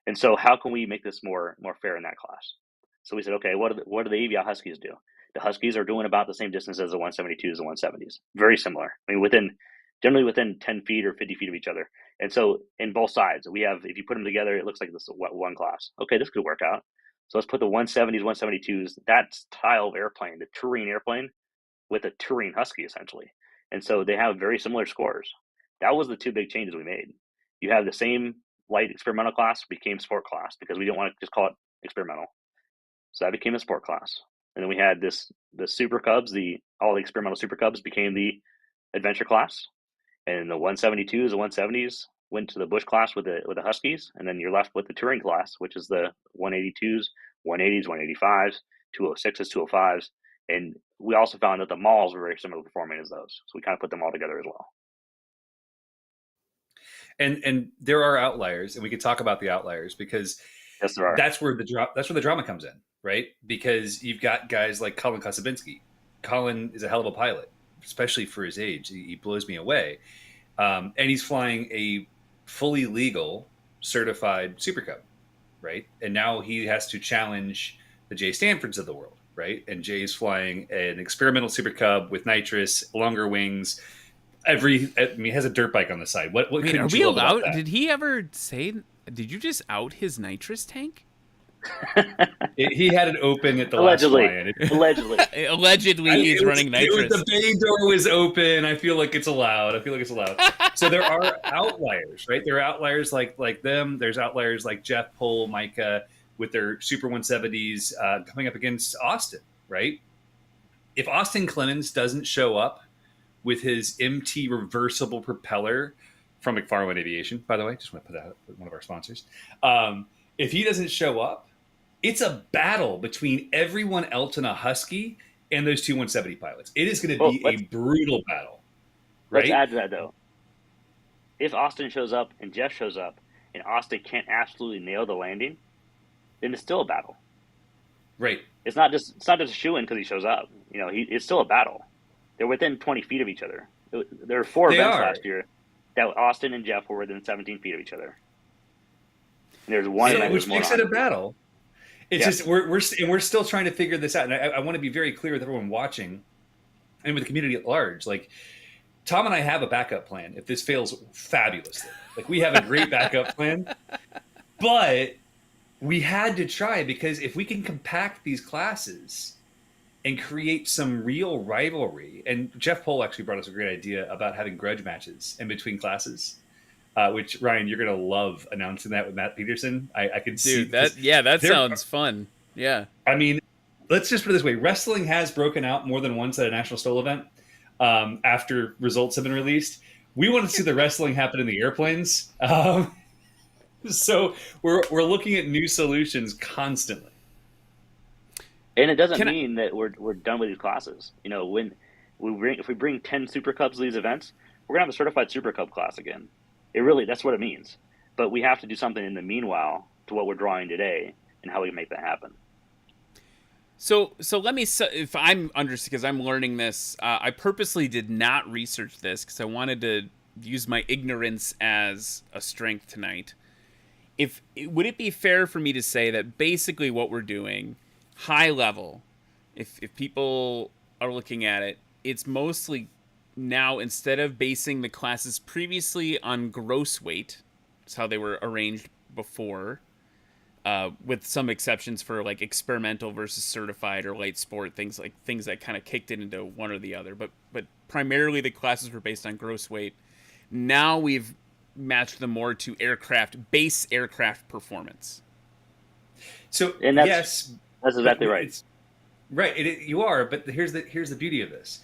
And so how can we make this more fair in that class? So we said, okay, what do the AVI Huskies do? The Huskies are doing about the same distance as the 172s and 170s. Very similar. Generally within 10 feet or 50 feet of each other. And so in both sides, we have, if you put them together, it looks like this one class. Okay, this could work out. So let's put the 170s, 172s, that style of airplane, the touring airplane, with a touring Husky, essentially. And so they have very similar scores. That was the 2 big changes we made. You have the same light experimental class became sport class, because we didn't want to just call it experimental. So that became a sport class. And then we had the Super Cubs, all the experimental Super Cubs became the adventure class. And the 172s, the 170s went to the Bush class with the Huskies. And then you're left with the touring class, which is the 182s, 180s, 185s, 206s, 205s. And we also found that the Mauls were very similar performing as those. So we kind of put them all together as well.
And there are outliers, and we could talk about the outliers, because
yes, there are.
That's where the drama comes in, right? Because you've got guys like Colin Kosabinski. Colin is a hell of a pilot, especially for his age. He blows me away. And he's flying a fully legal certified Super Cub, right? And now he has to challenge the Jay Stanfords of the world, right? And Jay's flying an experimental Super Cub with nitrous, longer wings. He has a dirt bike on the side. What
Wait, are we allowed? Did he ever say? Did you just out his nitrous tank?
He had it open at the
allegedly.
last fly.
Allegedly.
Allegedly, he's running nitrous.
The bay door was open. I feel like it's allowed. So there are outliers, right? There are outliers like them. There's outliers like Jeff, Pohl, Micah with their Super 170s coming up against Austin, right? If Austin Clemens doesn't show up with his MT reversible propeller from McFarland Aviation, by the way, just want to put that out, one of our sponsors. If he doesn't show up, it's a battle between everyone else in a Husky and those 2 170 pilots. It is going to be a brutal battle. Right?
Let's add to that, though. If Austin shows up and Jeff shows up and Austin can't absolutely nail the landing, then it's still a battle.
Right.
It's not just a shoe-in because he shows up. It's still a battle. They're within 20 feet of each other. There are 4 events last year that Austin and Jeff were within 17 feet of each other. And there's one event
which makes it a battle. It's just we're still trying to figure this out. And I want to be very clear with everyone watching and with the community at large. Like, Tom and I have a backup plan if this fails fabulously. Like, we have a great backup plan, but we had to try, because if we can compact these classes and create some real rivalry. And Jeff Pohl actually brought us a great idea about having grudge matches in between classes, which, Ryan, you're going to love announcing that with Matt Peterson. I can see
that. Yeah, that sounds fun. Yeah.
Let's just put it this way. Wrestling has broken out more than once at a NationalSTOL event after results have been released. We want to see the wrestling happen in the airplanes. So we're looking at new solutions constantly.
And it doesn't mean that we're done with these classes. If we bring 10 Super Cubs to these events, we're gonna have a certified Super Cub class again. That's what it means. But we have to do something in the meanwhile to what we're drawing today and how we can make that happen.
So let me, if I'm because I'm learning this, I purposely did not research this because I wanted to use my ignorance as a strength tonight. Would it be fair for me to say that basically what we're doing, high level, if people are looking at it, it's mostly now, instead of basing the classes previously on gross weight, that's how they were arranged before, with some exceptions for like experimental versus certified or light sport, things that kind of kicked it into one or the other. But primarily the classes were based on gross weight. Now we've match them more to base aircraft performance.
So
And that's exactly right.
Right, you are. But here's the beauty of this.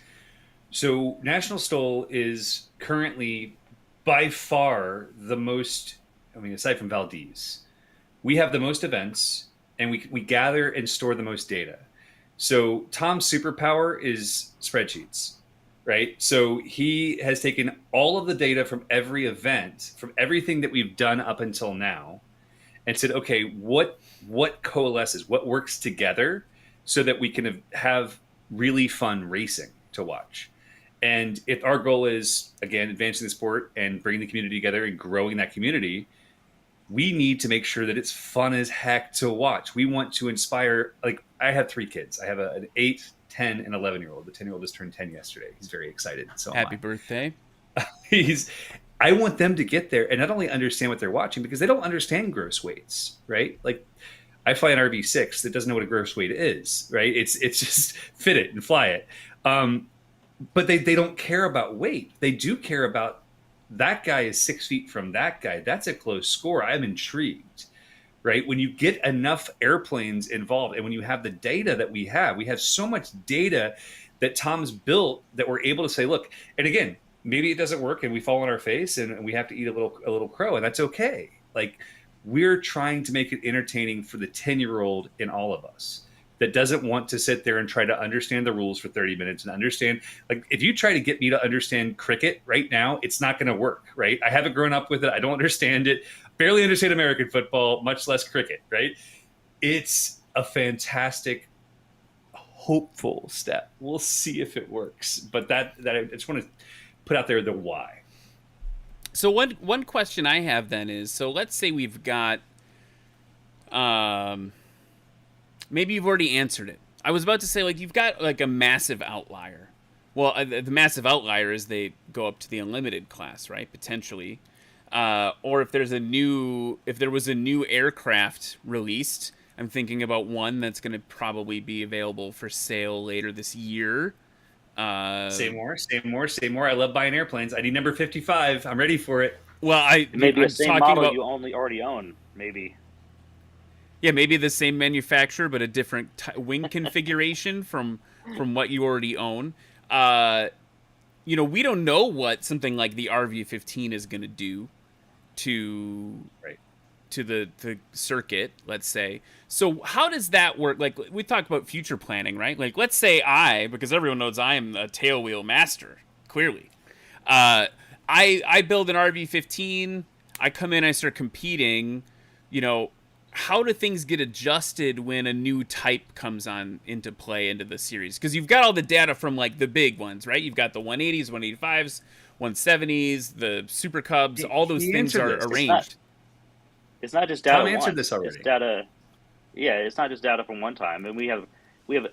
So NationalSTOL is currently by far the most. I mean, aside from Valdez, we have the most events, and we gather and store the most data. So Tom's superpower is spreadsheets, right? So he has taken all of the data from every event, from everything that we've done up until now, and said, okay, what coalesces, what works together so that we can have really fun racing to watch. And if our goal is, again, advancing the sport and bringing the community together and growing that community, we need to make sure that it's fun as heck to watch. We want to inspire, like, I have 3 kids. I have an 8, 10, and 11-year-old. The 10-year-old just turned 10 yesterday. He's very excited. So
Happy birthday.
I want them to get there and not only understand what they're watching, because they don't understand gross weights, right? Like, I fly an RB6 that doesn't know what a gross weight is, right? It's just fit it and fly it. But they don't care about weight. They do care about that guy is 6 feet from that guy. That's a close score. I'm intrigued, right? When you get enough airplanes involved and when you have the data that we have so much data that Tom's built that we're able to say, look, and again, maybe it doesn't work and we fall on our face and we have to eat a little crow, and that's okay. Like, we're trying to make it entertaining for the 10-year-old in all of us that doesn't want to sit there and try to understand the rules for 30 minutes and understand, like, if you try to get me to understand cricket right now, it's not going to work, right? I haven't grown up with it. I don't understand it. Barely understand American football, much less cricket, right? It's a fantastic, hopeful step. We'll see if it works. But that I just want to put out there the why.
So one question I have then is, so let's say we've got, maybe you've already answered it. I was about to say, like, you've got like a massive outlier. Well, the massive outlier is they go up to the unlimited class, right? Potentially. Or if there was a new aircraft released, I'm thinking about one that's going to probably be available for sale later this year.
Say more. I love buying airplanes. I need number 55. I'm ready for it.
Well,
maybe
I'm
the same
talking
model
about,
you already own, maybe.
Yeah, maybe the same manufacturer, but a different wing configuration from what you already own. We don't know what something like the RV-15 is going to do to the circuit, let's say. So how does that work? Like, we talked about future planning, right? Like, let's say because everyone knows I am a tailwheel master, clearly. I build an RV-15. I come in, I start competing. How do things get adjusted when a new type comes on into play into the series? Because you've got all the data from, like, the big ones, right? You've got the 180s, 185s, 170s, the Super Cubs. All those things are arranged.
It's not just data.
Tom answered this already.
It's data. Yeah, it's not just data from one time. And we have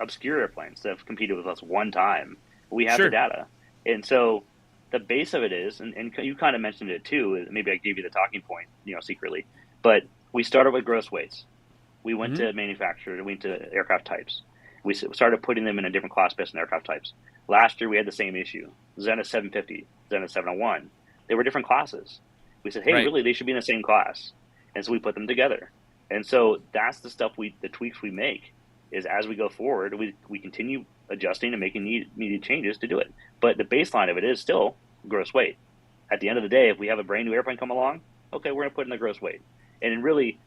obscure airplanes that have competed with us one time. We have the data. And so the base of it is, and you kind of mentioned it too, maybe I gave you the talking point, secretly, but we started with gross weights. We went to manufacturer, we went to aircraft types. We started putting them in a different class based on aircraft types. Last year we had the same issue. Zenith 750, Zenith 701. They were different classes. We said, hey, really, they should be in the same class. And so we put them together. And so that's the stuff the tweaks we make is as we go forward, we continue adjusting and making needed changes to do it. But the baseline of it is still gross weight. At the end of the day, if we have a brand new airplane come along, okay, we're going to put in the gross weight. And really,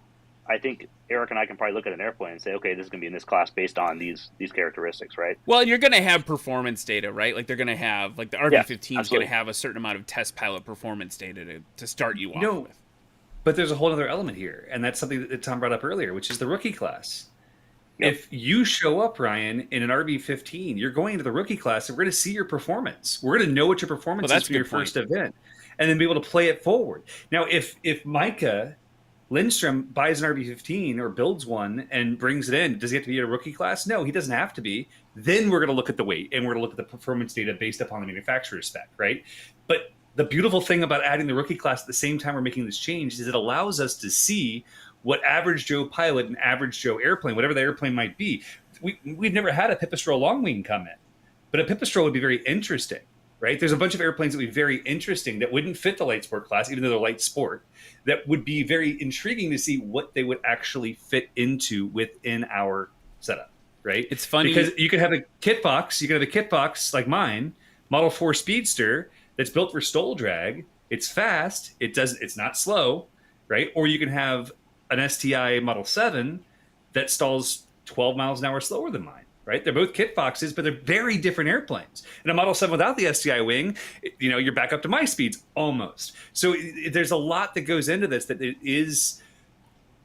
I think Eric and I can probably look at an airplane and say, okay, this is going to be in this class based on these characteristics, right?
Well, you're going to have performance data, right? Like, they're going to have, like, the RV-15 is going to have a certain amount of test pilot performance data to start you off with.
But there's a whole other element here, and that's something that Tom brought up earlier, which is the rookie class. Yep. If you show up, Ryan, in an RV-15, you're going into the rookie class, and we're going to see your performance. We're going to know what your performance is for your first event, and then be able to play it forward. Now, if Micah Lindstrom buys an RV-15 or builds one and brings it in, does he have to be in a rookie class? No, he doesn't have to be. Then we're going to look at the weight, and we're going to look at the performance data based upon the manufacturer's spec, right? But the beautiful thing about adding the rookie class at the same time we're making this change is it allows us to see what average Joe pilot and average Joe airplane, whatever the airplane might be. We've never had a Pipistrel long wing come in, but a Pipistrel would be very interesting, right? There's a bunch of airplanes that would be very interesting that wouldn't fit the light sport class, even though they're light sport, that would be very intriguing to see what they would actually fit into within our setup, right?
It's funny
because you could have a kit box. You could have a kit box like mine, Model 4 Speedster, that's built for STOL drag. It's fast. It's not slow, right? Or you can have an STI Model 7 that stalls 12 miles an hour slower than mine, right? They're both kit boxes, but they're very different airplanes. And a Model 7 without the STI wing, you're back up to my speeds almost. So there's a lot that goes into this, that it is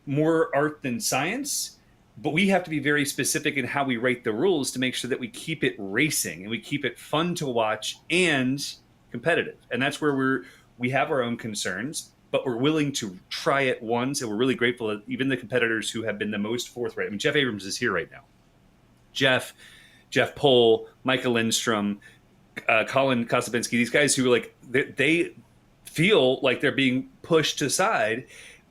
more art than science, but we have to be very specific in how we write the rules to make sure that we keep it racing and we keep it fun to watch and competitive. And that's where we have our own concerns, but we're willing to try it once. And we're really grateful that even the competitors who have been the most forthright. I mean, Jeff Abrams is here right now. Jeff Pohl, Micah Lindstrom, Colin Kostabinski, these guys who are like, they feel like they're being pushed aside,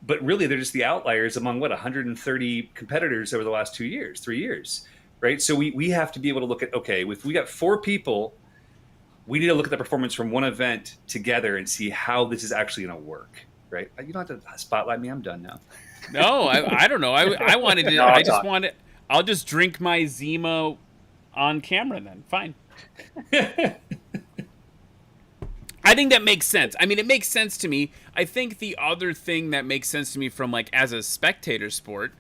but really they're just the outliers among 130 competitors over the last 3 years, right? So we have to be able to look at, okay, if we got 4 people, we need to look at the performance from one event together and see how this is actually going to work, right? You don't have to spotlight me. I'm done now.
No, I don't know. I wanted to.
No,
I just wanted. I'll just drink my Zima on camera then. Fine. I think that makes sense. I mean, it makes sense to me. I think the other thing that makes sense to me from like as a spectator sport,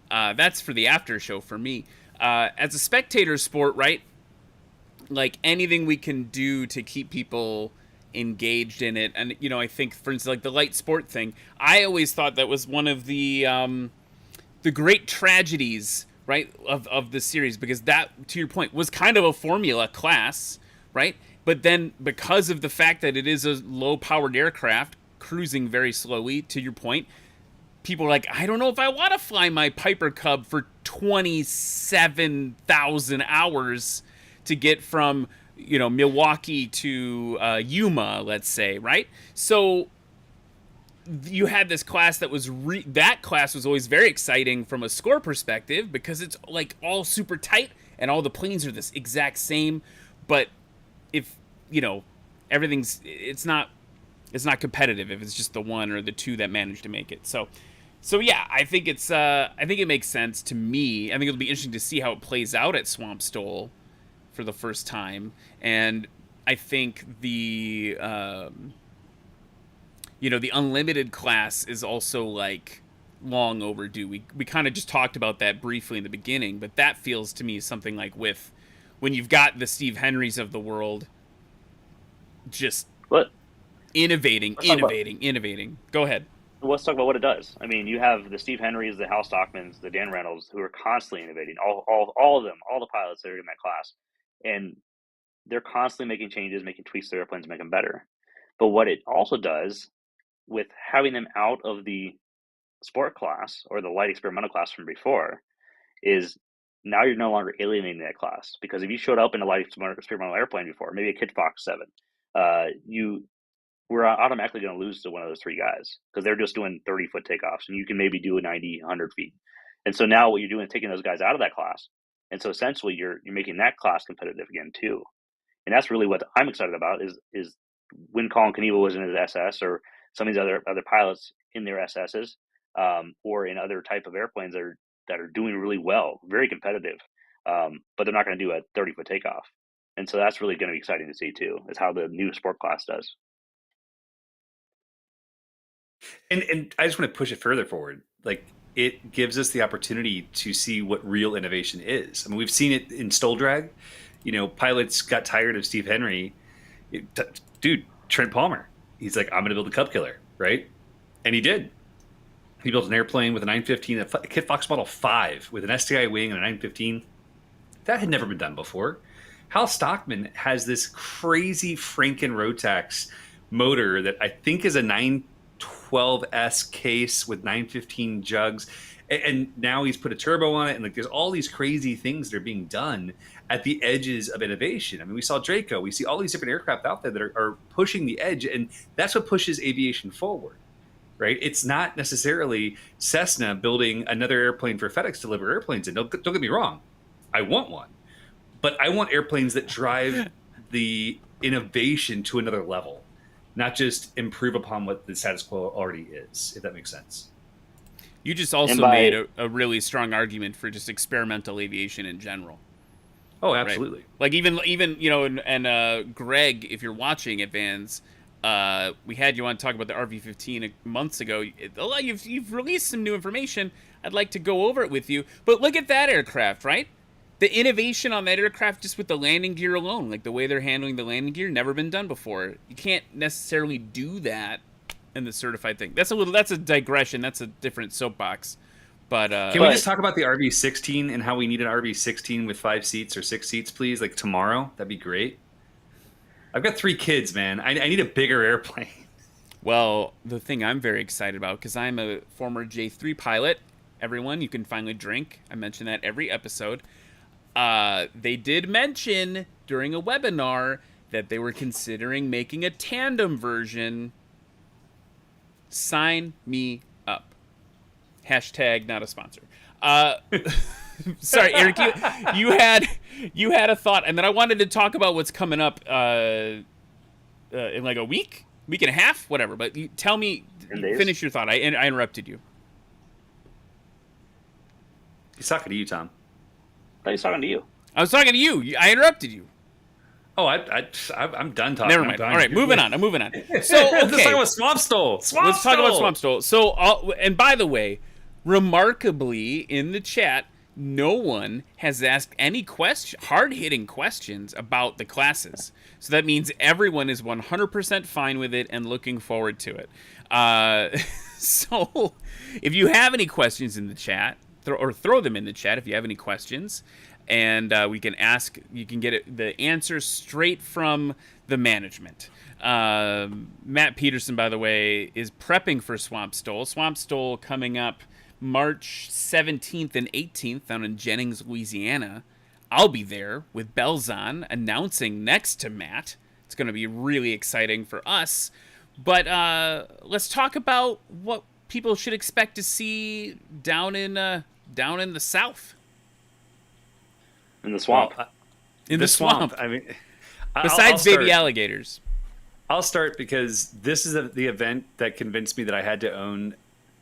that's for the after show for me. As a spectator sport, right? Like anything we can do to keep people engaged in it. And, I think, for instance, like the light sport thing, I always thought that was one of the great tragedies, right, of the series, because that, to your point, was kind of a formula class, right? But then because of the fact that it is a low-powered aircraft cruising very slowly, to your point, people are like, I don't know if I want to fly my Piper Cub for 27,000 hours to get from, Milwaukee to Yuma, let's say, right? So you had this class that was that class was always very exciting from a score perspective because it's like all super tight and all the planes are this exact same. But if it's not competitive if it's just the one or the two that managed to make it. So yeah, I think it makes sense to me. I think it'll be interesting to see how it plays out at Swamp Stole for the first time, and I think the the unlimited class is also like long overdue. We kind of just talked about that briefly in the beginning, but that feels to me something like with when you've got the Steve Henrys of the world just innovating. Go ahead.
Let's talk about what it does. I mean, you have the Steve Henrys, the Hal Stockmans, the Dan Reynolds, who are constantly innovating. All of them, all the pilots that are in that class. And they're constantly making changes, making tweaks to their airplanes to make them better. But what it also does with having them out of the sport class or the light experimental class from before is now you're no longer alienating that class. Because if you showed up in a light experimental airplane before, maybe a Kit Fox 7, you were automatically going to lose to one of those 3 guys because they're just doing 30-foot takeoffs and you can maybe do a 90, 100 feet. And so now what you're doing is taking those guys out of that class. And so essentially you're making that class competitive again too. And that's really what I'm excited about is when Colin Knievel was in his SS or some of these other pilots in their SSs or in other type of airplanes that are doing really well, very competitive, but they're not going to do a 30-foot takeoff. And so that's really going to be exciting to see too, is how the new sport class does.
And I just want to push it further forward. Like, it gives us the opportunity to see what real innovation is. I mean, we've seen it in STOL drag. Pilots got tired of Steve Henry. Dude, Trent Palmer. He's like, I'm going to build a Cub Killer, right? And he did. He built an airplane with a 915, a Kit Fox Model 5 with an STI wing and a 915. That had never been done before. Hal Stockman has this crazy Franken Rotax motor that I think is a 912S case with 915 jugs. And now he's put a turbo on it. And like, there's all these crazy things that are being done at the edges of innovation. I mean, we saw Draco. We see all these different aircraft out there that are pushing the edge. And that's what pushes aviation forward, right? It's not necessarily Cessna building another airplane for FedEx to deliver airplanes in. Don't get me wrong. I want one. But I want airplanes that drive the innovation to another level, not just improve upon what the status quo already is, if that makes sense.
You just also made a really strong argument for just experimental aviation in general.
Oh, absolutely.
Right? Like even you know, and Greg, if you're watching at Vans, we had you on to talk about the RV-15 months ago. You've released some new information. I'd like to go over it with you. But look at that aircraft, right? The innovation on that aircraft just with the landing gear alone, like the way they're handling the landing gear, never been done before. You can't necessarily do that in the certified thing. That's a digression. That's a different soapbox. But
can we just talk about the RV-16 and how we need an RV-16 with 5 seats or 6 seats, please? Like tomorrow, that'd be great. I've got 3 kids, man. I need a bigger airplane.
Well, the thing I'm very excited about, because I'm a former J3 pilot. Everyone, you can finally drink. I mention that every episode. They did mention during a webinar that they were considering making a tandem version. Sign me up. Hashtag not a sponsor. Sorry, Eric, you had a thought, and then I wanted to talk about what's coming up in like a week and a half, whatever. But you tell me, finish your thought. I interrupted you.
He's talking to you, Tom.
I thought he was talking to you.
I was talking to you. I interrupted you.
Oh, I'm done talking.
Never mind. All right, moving on. I'm moving on. So, okay.
Let's talk about SwampStol.
Let's talk about SwampStol. So, and by the way, remarkably, in the chat, no one has asked any hard-hitting questions about the classes. So that means everyone is 100% fine with it and looking forward to it. So, if you have any questions in the chat, throw them in the chat if you have any questions. And we can ask, you can get the answers straight from the management. Matt Peterson, by the way, is prepping for SwampStol. SwampStol coming up March 17th and 18th down in Jennings, Louisiana. I'll be there with bells on, announcing next to Matt. It's going to be really exciting for us. But let's talk about what people should expect to see down in the South.
In the swamp.
In the swamp.
I mean,
besides baby alligators.
I'll start because this is the event that convinced me that I had to own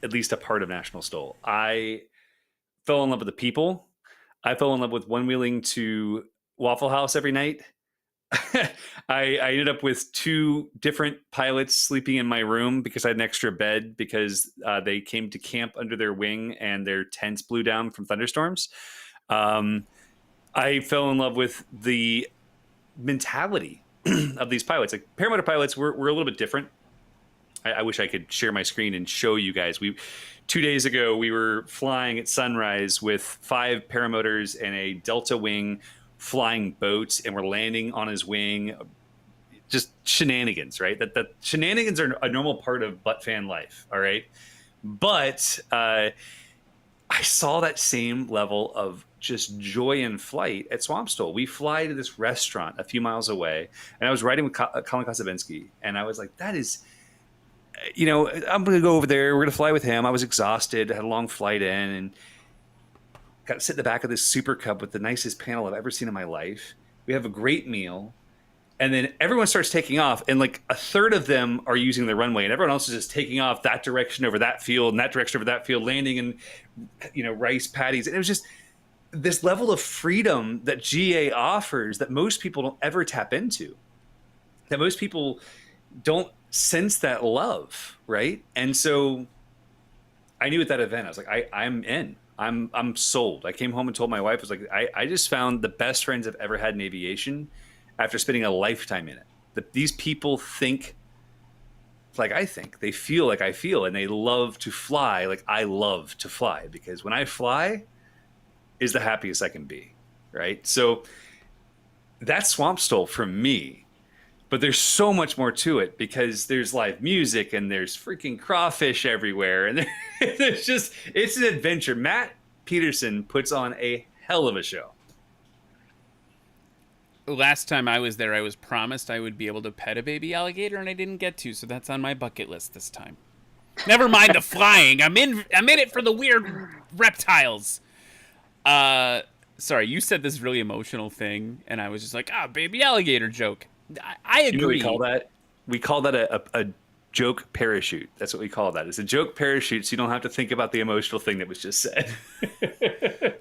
at least a part of NationalSTOL. I fell in love with the people. I fell in love with one-wheeling to Waffle House every night. I ended up with 2 different pilots sleeping in my room because I had an extra bed because they came to camp under their wing and their tents blew down from thunderstorms. I fell in love with the mentality of these pilots. Like paramotor pilots, we're a little bit different. I wish I could share my screen and show you guys. 2 days ago, we were flying at sunrise with 5 paramotors and a Delta Wing flying boat, and we're landing on his wing. Just shenanigans, right? That shenanigans are a normal part of butt fan life, all right? But I saw that same level of just joy in flight at SwampStol. We fly to this restaurant a few miles away, and I was riding with Colin Kosovinsky, and I was like, that is, I'm going to go over there. We're going to fly with him. I was exhausted, had a long flight in, and got to sit in the back of this Super Cub with the nicest panel I've ever seen in my life. We have a great meal, and then everyone starts taking off, and like a third of them are using the runway, and everyone else is just taking off that direction over that field and that direction over that field, landing in, rice paddies. And it was just this level of freedom that GA offers that most people don't ever tap into, that most people don't sense that love, right? And so I knew at that event, I was like, I'm in. I'm sold. I came home and told my wife, I was like, I just found the best friends I've ever had in aviation after spending a lifetime in it. These people think like I think. They feel like I feel, and they love to fly like I love to fly, because when I fly is the happiest I can be, right? So that's SwampStol for me. But there's so much more to it, because there's live music and there's freaking crawfish everywhere. And there's just, it's an adventure. Matt Peterson puts on a hell of a show.
Last time I was there, I was promised I would be able to pet a baby alligator, and I didn't get to, so that's on my bucket list this time. Never mind the flying. I'm in it for the weird reptiles. Sorry, you said this really emotional thing, and I was just like, baby alligator joke. I
You know what
agree.
we call that? We call that a joke parachute. That's what we call that. It's a joke parachute, so you don't have to think about the emotional thing that was just said.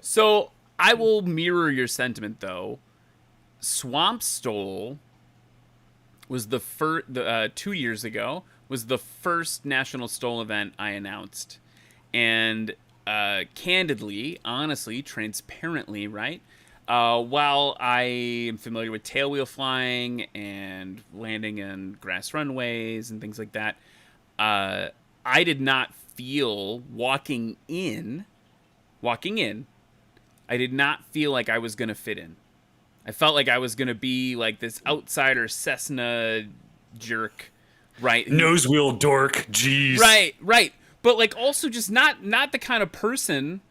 So I will mirror your sentiment, though. SwampStol was the first 2 years ago was the first National Stol event I announced, and candidly, honestly, transparently, right? While I am familiar with tailwheel flying and landing in grass runways and things like that, I did not feel walking in, I did not feel like I was going to fit in. I felt like I was going to be like this outsider Cessna jerk, right?
Nose wheel dork, jeez.
Right. But like also just not the kind of person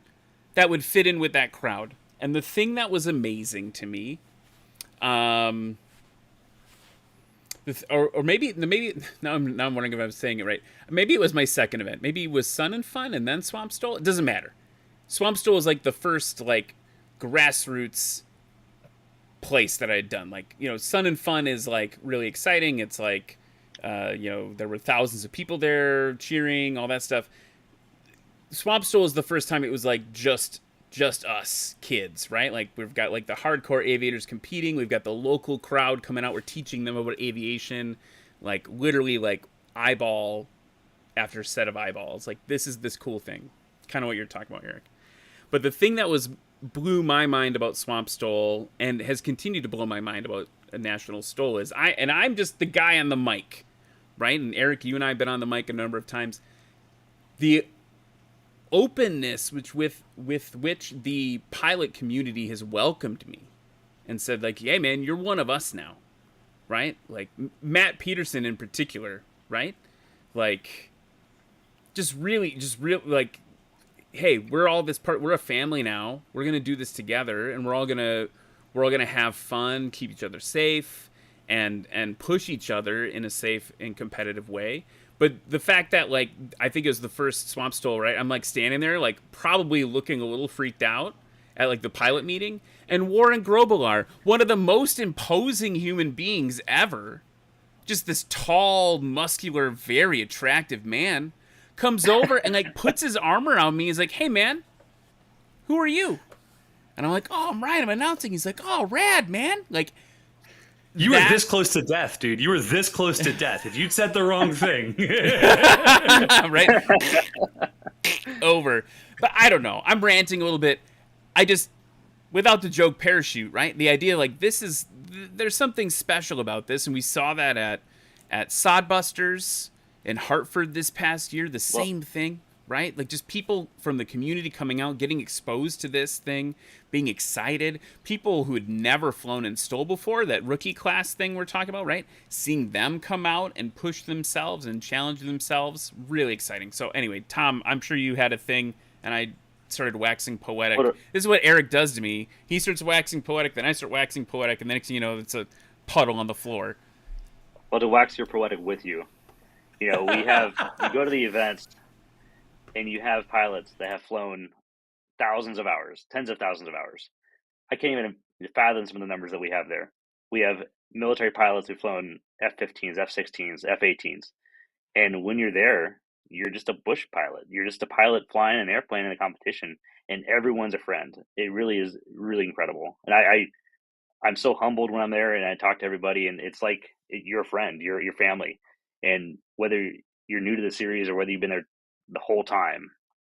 that would fit in with that crowd. And the thing that was amazing to me, or maybe now I'm wondering if I'm saying it right. Maybe it was my second event. Maybe it was Sun and Fun and then SwampStol. It doesn't matter. SwampStol was like the first like grassroots place that I had done. Like, you know, Sun and Fun is like really exciting. It's like, you know, there were thousands of people there cheering, all that stuff. SwampStol is the first time it was like just us kids, right? Like we've got like the hardcore aviators competing. We've got the local crowd coming out. We're teaching them about aviation, like literally like eyeball after set of eyeballs. Like this is this cool thing. Kind of what you're talking about, Eric. But the thing that blew my mind about SwampStol and has continued to blow my mind about a National Stol is I'm just the guy on the mic, right? And Eric, you and I have been on the mic a number of times. The openness with which the pilot community has welcomed me and said like, hey man, you're one of us now, right? Like Matt Peterson in particular, right? Like just real like, hey, we're a family now. We're gonna do this together, and we're all gonna have fun, keep each other safe, and push each other in a safe and competitive way. But the fact that like I think it was the first SwampStol, right? I'm like standing there, like probably looking a little freaked out at like the pilot meeting, and Warren Grobelar, one of the most imposing human beings ever, just this tall, muscular, very attractive man, comes over and like puts his arm around me. He's like, hey man, who are you? And I'm like, oh, I'm Ryan, I'm announcing. He's like, oh, rad, man. Like,
You were this close to death, dude. You were this close to death. If you'd said the wrong thing.
right? Over. But I don't know. I'm ranting a little bit. I just, without the joke parachute, right? The idea like there's something special about this. And we saw that at Sodbusters in Hartford this past year, the same thing, right? Like just people from the community coming out, getting exposed to this thing, being excited. People who had never flown in STOL before, that rookie class thing we're talking about, right? Seeing them come out and push themselves and challenge themselves, really exciting. So anyway, Tom, I'm sure you had a thing, and I started waxing poetic. This is what Eric does to me. He starts waxing poetic, then I start waxing poetic, and the next thing you know, it's a puddle on the floor.
Well, to wax your poetic with you, you know, you go to the events, and you have pilots that have flown thousands of hours, tens of thousands of hours. I can't even fathom some of the numbers that we have there. We have military pilots who've flown F-15s, F-16s, F-18s. And when you're there, you're just a bush pilot. You're just a pilot flying an airplane in a competition, and everyone's a friend. It really is really incredible. And I'm so humbled when I'm there, and I talk to everybody, and it's like you're a friend, you're your family. And whether you're new to the series or whether you've been there the whole time,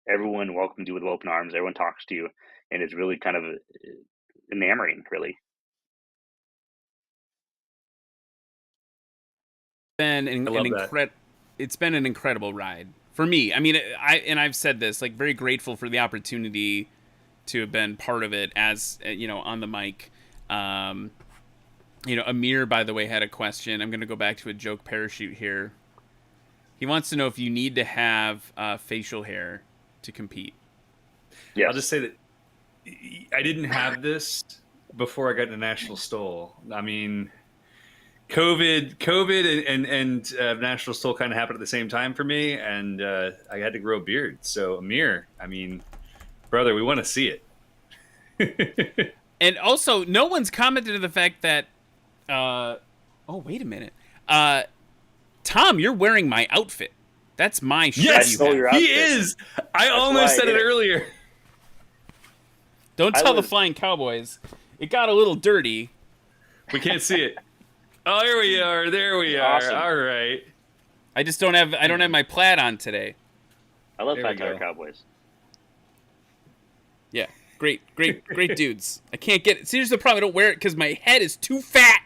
everyone welcomes you with open arms. Everyone talks to you, and it's really kind of enamoring, really.
It's been an incredible ride for me. I mean, I've said this, like, very grateful for the opportunity to have been part of it as, you know, on the mic. You know, Amir, by the way, had a question. I'm going to go back to a joke parachute here. He wants to know if you need to have facial hair to compete.
Yeah,
I'll just say that I didn't have this before I got into National Stol. I mean, COVID and National Stol kind of happened at the same time for me, and I had to grow a beard. So Amir, I mean, brother, we want to see it.
And also, no one's commented on the fact that Oh, wait a minute. Tom, you're wearing my outfit. That's my shirt.
Yes,
you have.
your
he
outfit.
is. I almost
why I
said it
did it.
earlier.
Don't
I
tell the
was-
Flying Cowboys. It got a little dirty.
We can't see it. Oh, here we are. There we are.
Awesome.
All right.
I don't have my plaid on today.
I love
There we
Fat Tire
go.
Cowboys.
Yeah. Great dudes. I can't get it. See, here's the problem. I don't wear it because my head is too fat.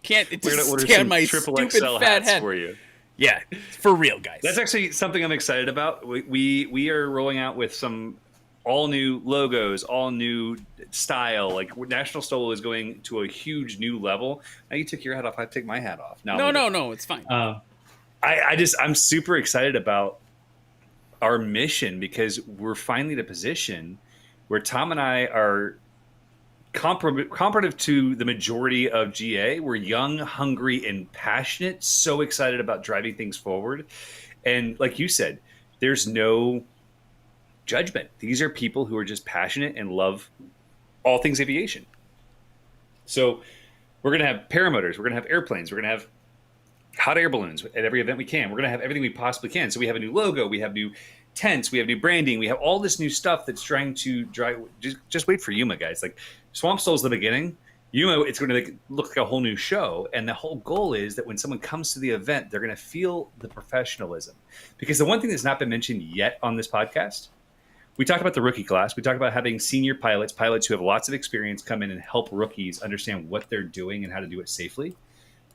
Can't it
We're
just
gonna order
stay on
some
my
triple
stupid
XL
fat
hats
head.
for you.
Yeah, for real, guys.
That's actually something I'm excited about. We are rolling out with some all new logos, all new style. Like National Stole is going to a huge new level. Now you took your hat off, I take my hat off.
No, it's fine.
I'm super excited about our mission because we're finally in a position where Tom and I are comparative to the majority of GA. We're young, hungry, and passionate, so excited about driving things forward. And like you said, there's no judgment. These are people who are just passionate and love all things aviation. So we're going to have paramotors, we're going to have airplanes, we're going to have hot air balloons at every event we can. We're going to have everything we possibly can. So we have a new logo, we have new tents, we have new branding, we have all this new stuff that's trying to drive. Just wait for Yuma, guys. Like Swamp Stole's the beginning. Yuma, it's going to look like a whole new show. And the whole goal is that when someone comes to the event, they're going to feel the professionalism. Because the one thing that's not been mentioned yet on this podcast, we talked about the rookie class. We talked about having senior pilots who have lots of experience come in and help rookies understand what they're doing and how to do it safely.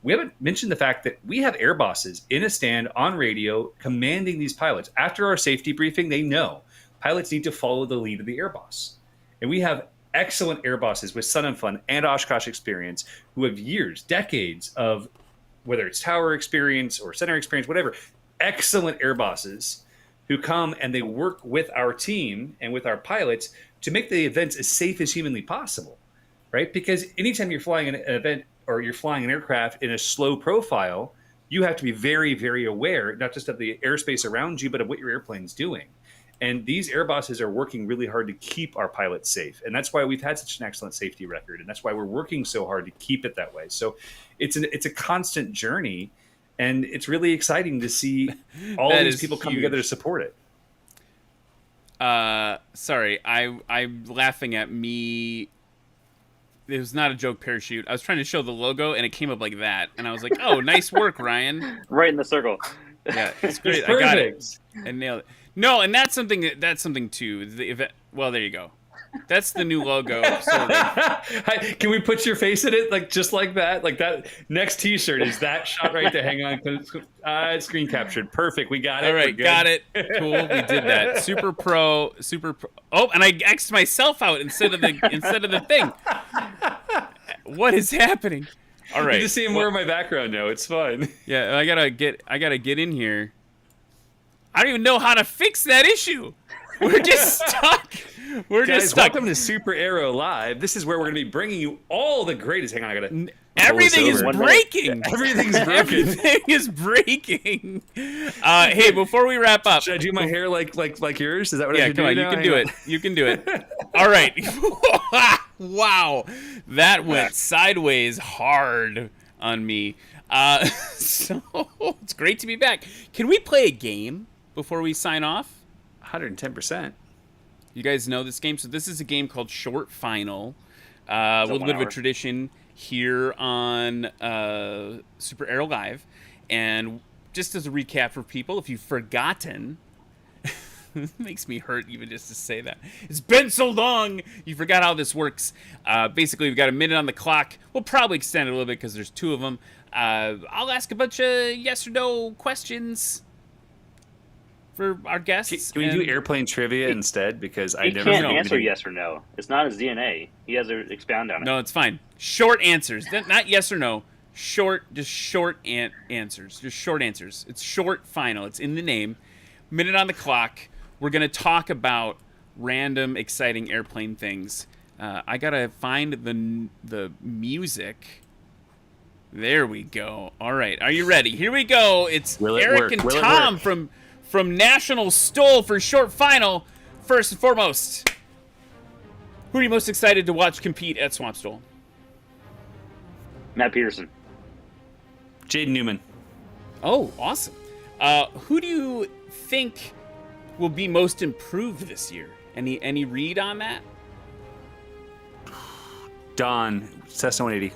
We haven't mentioned the fact that we have air bosses in a stand on radio commanding these pilots. After our safety briefing, they know pilots need to follow the lead of the air boss. And we have excellent air bosses with Sun and Fun and Oshkosh experience who have years, decades of, whether it's tower experience or center experience, whatever, excellent air bosses who come and they work with our team and with our pilots to make the events as safe as humanly possible, right? Because anytime you're flying an event or you're flying an aircraft in a slow profile, you have to be very, very aware, not just of the airspace around you, but of what your airplane's doing. And these air bosses are working really hard to keep our pilots safe. And that's why we've had such an excellent safety record. And that's why we're working so hard to keep it that way. So it's a constant journey. And it's really exciting to see all
That
these
is
people come
huge.
together to support it.
Sorry, I'm laughing at me. It was not a joke parachute. I was trying to show the logo, and it came up like that. And I was like, oh, nice work, Ryan.
Right in the circle.
Yeah, it's great.
It's
I got it.
perfect.
I nailed it. No, and that's something too. The event. Well, there you go. That's the new logo. Sort of.
Hi, can we put your face in it, like just like that? Like that next T-shirt is that shot right there. Hang on, it's screen captured. Perfect. We got it.
All
We're
right,
good.
got it. Cool. We did that. Super pro. Oh, and I X'd myself out instead of the thing. What is happening? All right.
You just see more of my background now. It's fun.
Yeah, I gotta get in here. I don't even know how to fix that issue. We're just stuck. We're
Guys,
just stuck.
welcome to SuperAero Live. This is where we're going to be bringing you all the greatest. Hang on, I gotta.
Everything is
over.
breaking.
Everything's broken.
Everything is breaking. Hey, before we wrap up,
Should I do my hair like yours? Is that what I
yeah,
should
come
do
on, you
now?
can
Hang
do
on.
it. You can do it. All right. Wow, that went sideways hard on me. So it's great to be back. Can we play a game before we sign off?
110%.
You guys know this game. So this is a game called Short Final. A little bit of a tradition here on SuperAero Live. And just as a recap for people, if you've forgotten, it makes me hurt even just to say that. It's been so long, you forgot how this works. Basically, we've got a minute on the clock. We'll probably extend it a little bit because there's two of them. I'll ask a bunch of yes or no questions for our guests.
Can we do airplane trivia instead? Because I
He
never
can't
know.
answer yes or no. It's not his DNA. He has to expound on it.
No, it's fine. Short answers. Not yes or no. Just short answers. Just short answers. It's Short Final. It's in the name. Minute on the clock. We're going to talk about random, exciting airplane things. I got to find the music. There we go. All right. Are you ready? Here we go. It's
Will it
Eric
work?
and
Will it
Tom
work?
from NationalSTOL for Short Final. First and foremost, who are you most excited to watch compete at SwampStol?
Matt Peterson.
Jaden Newman.
Oh, awesome. Who do you think will be most improved this year? Any read on that?
Don, Cessna 180.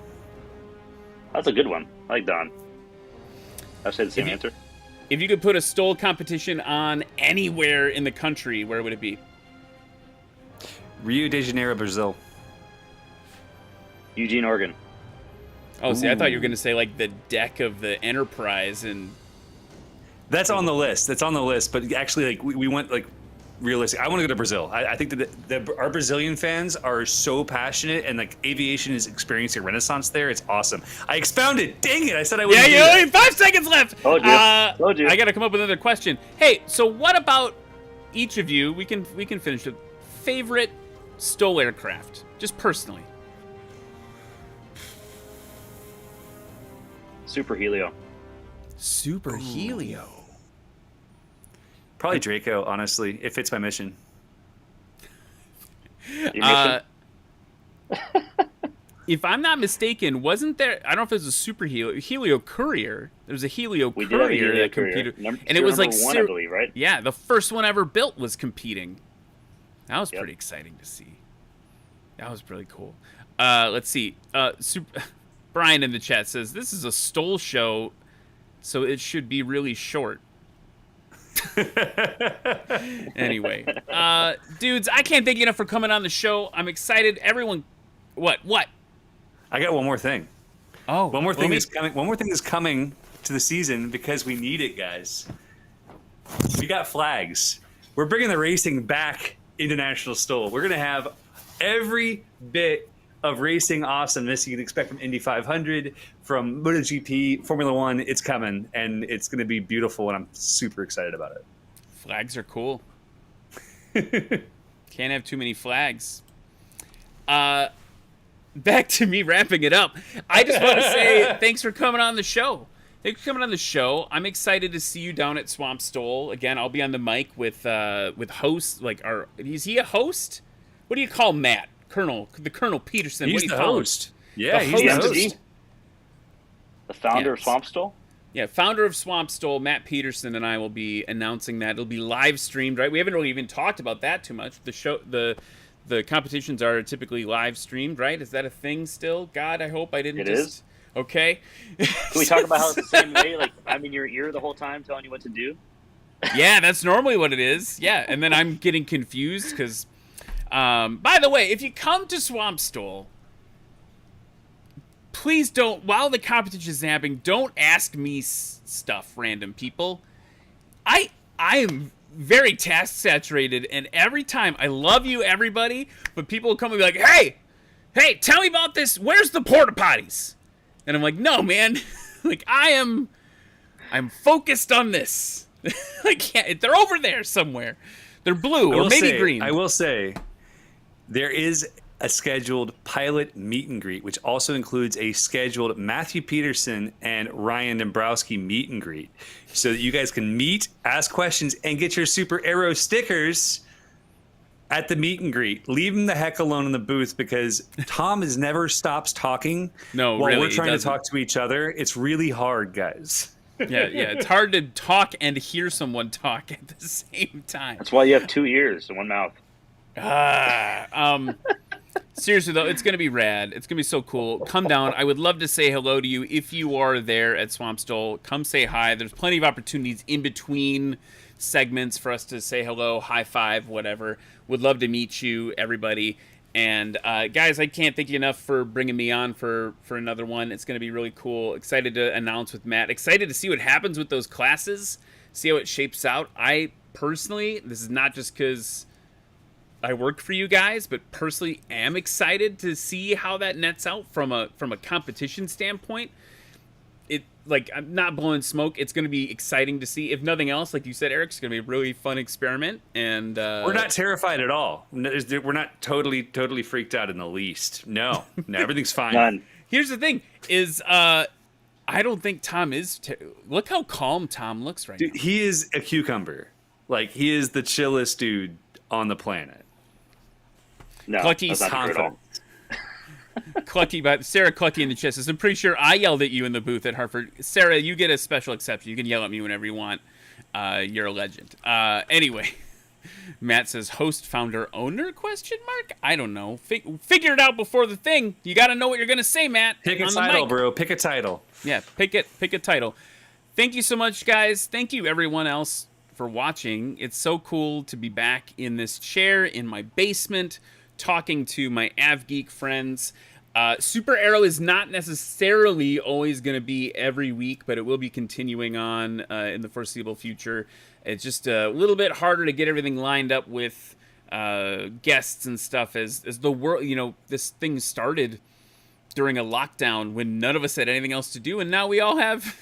That's a good one. I like Don. I've said the same answer.
If you could put a STOL competition on anywhere in the country, where would it be?
Rio de Janeiro, Brazil.
Eugene, Oregon.
Oh, see, I thought you were going to say like the deck of the Enterprise and.
That's on the list. That's on the list. But actually, like we went like realistic. I want to go to Brazil. I think that our Brazilian fans are so passionate, and like aviation is experiencing a renaissance there. It's awesome. I expounded. Dang it! I said I would.
Yeah, you only 5 seconds left.
Told you.
I got to come up with another question. Hey, so what about each of you? We can finish it. Favorite STOL aircraft, just personally.
Super Helio.
Super Helio.
Probably Draco, honestly. It fits my mission.
Your mission?
If I'm not mistaken, wasn't there? I don't know if it was a Super Helio Courier. There was a Helio
We did have a
Courier
Helio
that competed,
Courier.
and it was like
one, I believe, right?
Yeah, the first one ever built was competing. That was
Yep.
pretty exciting to see. That was really cool. Let's see. Brian in the chat says this is a STOL show, so it should be really short. Anyway, dudes, I can't thank you enough for coming on the show. I'm excited. Everyone, what?
I got one more thing.
Oh,
One more thing is coming. One more thing is coming to the season because we need it, guys. We got flags. We're bringing the racing back into National STOL. We're gonna have every bit of racing awesomeness you can expect from Indy 500, from MotoGP, Formula One. It's coming, and it's gonna be beautiful, and I'm super excited about it.
Flags are cool. Can't have too many flags. Back to me wrapping it up. I just want to say thanks for coming on the show. Thanks for coming on the show. I'm excited to see you down at Swamp STOL. Again, I'll be on the mic with hosts. Is he a host? What do you call Matt? Colonel Peterson.
He's
What do you
the
call
host.
him?
Yeah,
The
he's the
host.
host.
The founder
Yes.
of Swamp STOL?
Yeah, founder of Swamp STOL, Matt Peterson, and I will be announcing that. It'll be live streamed, right? We haven't really even talked about that too much. The competitions are typically live streamed, right? Is that a thing still? God, I hope I didn't
It
just...
is.
Okay.
Can we talk about how it's the same way? Like, I'm in your ear the whole time telling you what to do?
Yeah, that's normally what it is. Yeah, and then I'm getting confused because... by the way, if you come to Swamp STOL, please don't, while the competition is happening, don't ask me stuff, random people. I am very task saturated, and every time, I love you, everybody, but people will come and be like, hey, tell me about this. Where's the porta potties? And I'm like, no, man. Like, I'm focused on this. I can't. They're over there somewhere. They're blue or maybe green.
I will say, there is a scheduled pilot meet and greet, which also includes a scheduled Matthew Peterson and Ryan Dembroski meet and greet, so that you guys can meet, ask questions, and get your SuperAero stickers at the meet and greet. Leave him the heck alone in the booth because Tom never stops talking
No,
while
really,
we're
he
trying to
doesn't.
talk to each other. It's really hard, guys.
Yeah, it's hard to talk and hear someone talk at the same time.
That's why you have 2 ears and 1 mouth.
Seriously though, it's gonna be rad. It's gonna be so cool. Come down. I would love to say hello to you if you are there at Swamp STOL. Come say hi. There's plenty of opportunities in between segments for us to say hello, high five, whatever. Would love to meet you, everybody. And guys, I can't thank you enough for bringing me on for another one. It's gonna be really cool. Excited to announce with Matt. Excited to see what happens with those classes. See how it shapes out. I personally, this is not just because I work for you guys, but personally am excited to see how that nets out from a competition standpoint. I'm not blowing smoke. It's going to be exciting to see. If nothing else, like you said, Eric, it's going to be a really fun experiment. And
We're not terrified at all. We're not totally freaked out in the least. No, everything's fine.
None.
Here's the thing: is I don't think Tom is. Look how calm Tom looks right
Dude,
now.
he is a cucumber. Like, he is the chillest dude on the planet.
No,
Clucky's
that's not true at all.
Sarah Cluckey in the chat says, I'm pretty sure I yelled at you in the booth at Hartford. Sarah, you get a special exception. You can yell at me whenever you want. You're a legend. Anyway, Matt says, host, founder, owner, question mark? I don't know. Figure it out before the thing. You got to know what you're going to say, Matt.
Pick a title, bro. Pick a title.
Yeah, pick a title. Thank you so much, guys. Thank you, everyone else, for watching. It's so cool to be back in this chair in my basement talking to my AvGeek friends. SuperAero is not necessarily always going to be every week, but it will be continuing on in the foreseeable future. It's just a little bit harder to get everything lined up with guests and stuff as the world, this thing started during a lockdown when none of us had anything else to do, and now we all have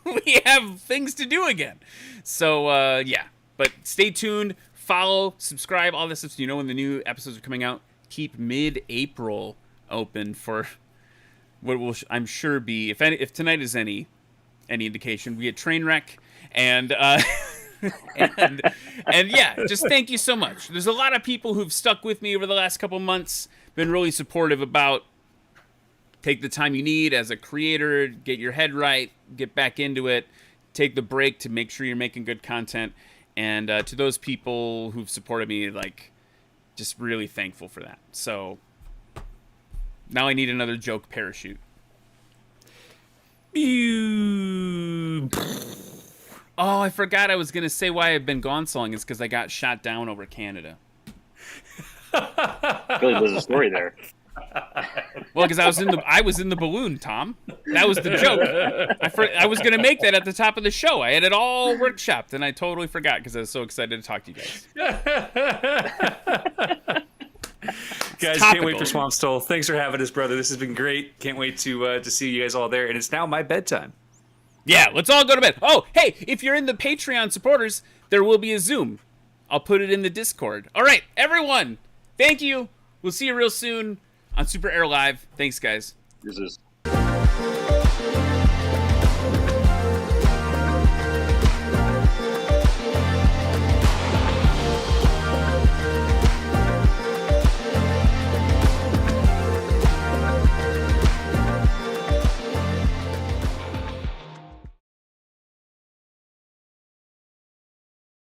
we have things to do again. So yeah, but stay tuned, follow, subscribe, all this stuff so you know when the new episodes are coming out. Keep mid-April open for what will I'm sure be, if tonight is any indication, be a train wreck, and and yeah, just thank you so much. There's a lot of people who've stuck with me over the last couple months, been really supportive about take the time you need as a creator, get your head right, get back into it, take the break to make sure you're making good content, and to those people who've supported me, just really thankful for that. So now I need another joke parachute. Oh, I forgot I was going to say why I've been gone so long. It's because I got shot down over Canada.
Really, there's a story there.
Well, because I was in the balloon, Tom. That was the joke. I was going to make that at the top of the show. I had it all workshopped, and I totally forgot because I was so excited to talk to you guys.
Guys,
topical.
Can't wait for SwampStol. Thanks for having us, brother. This has been great. Can't wait to see you guys all there. And it's now my bedtime.
Yeah, let's all go to bed. Oh, hey, if you're in the Patreon supporters, there will be a Zoom. I'll put it in the Discord. All right, everyone, thank you. We'll see you real soon on SuperAero Live. Thanks, guys.
This is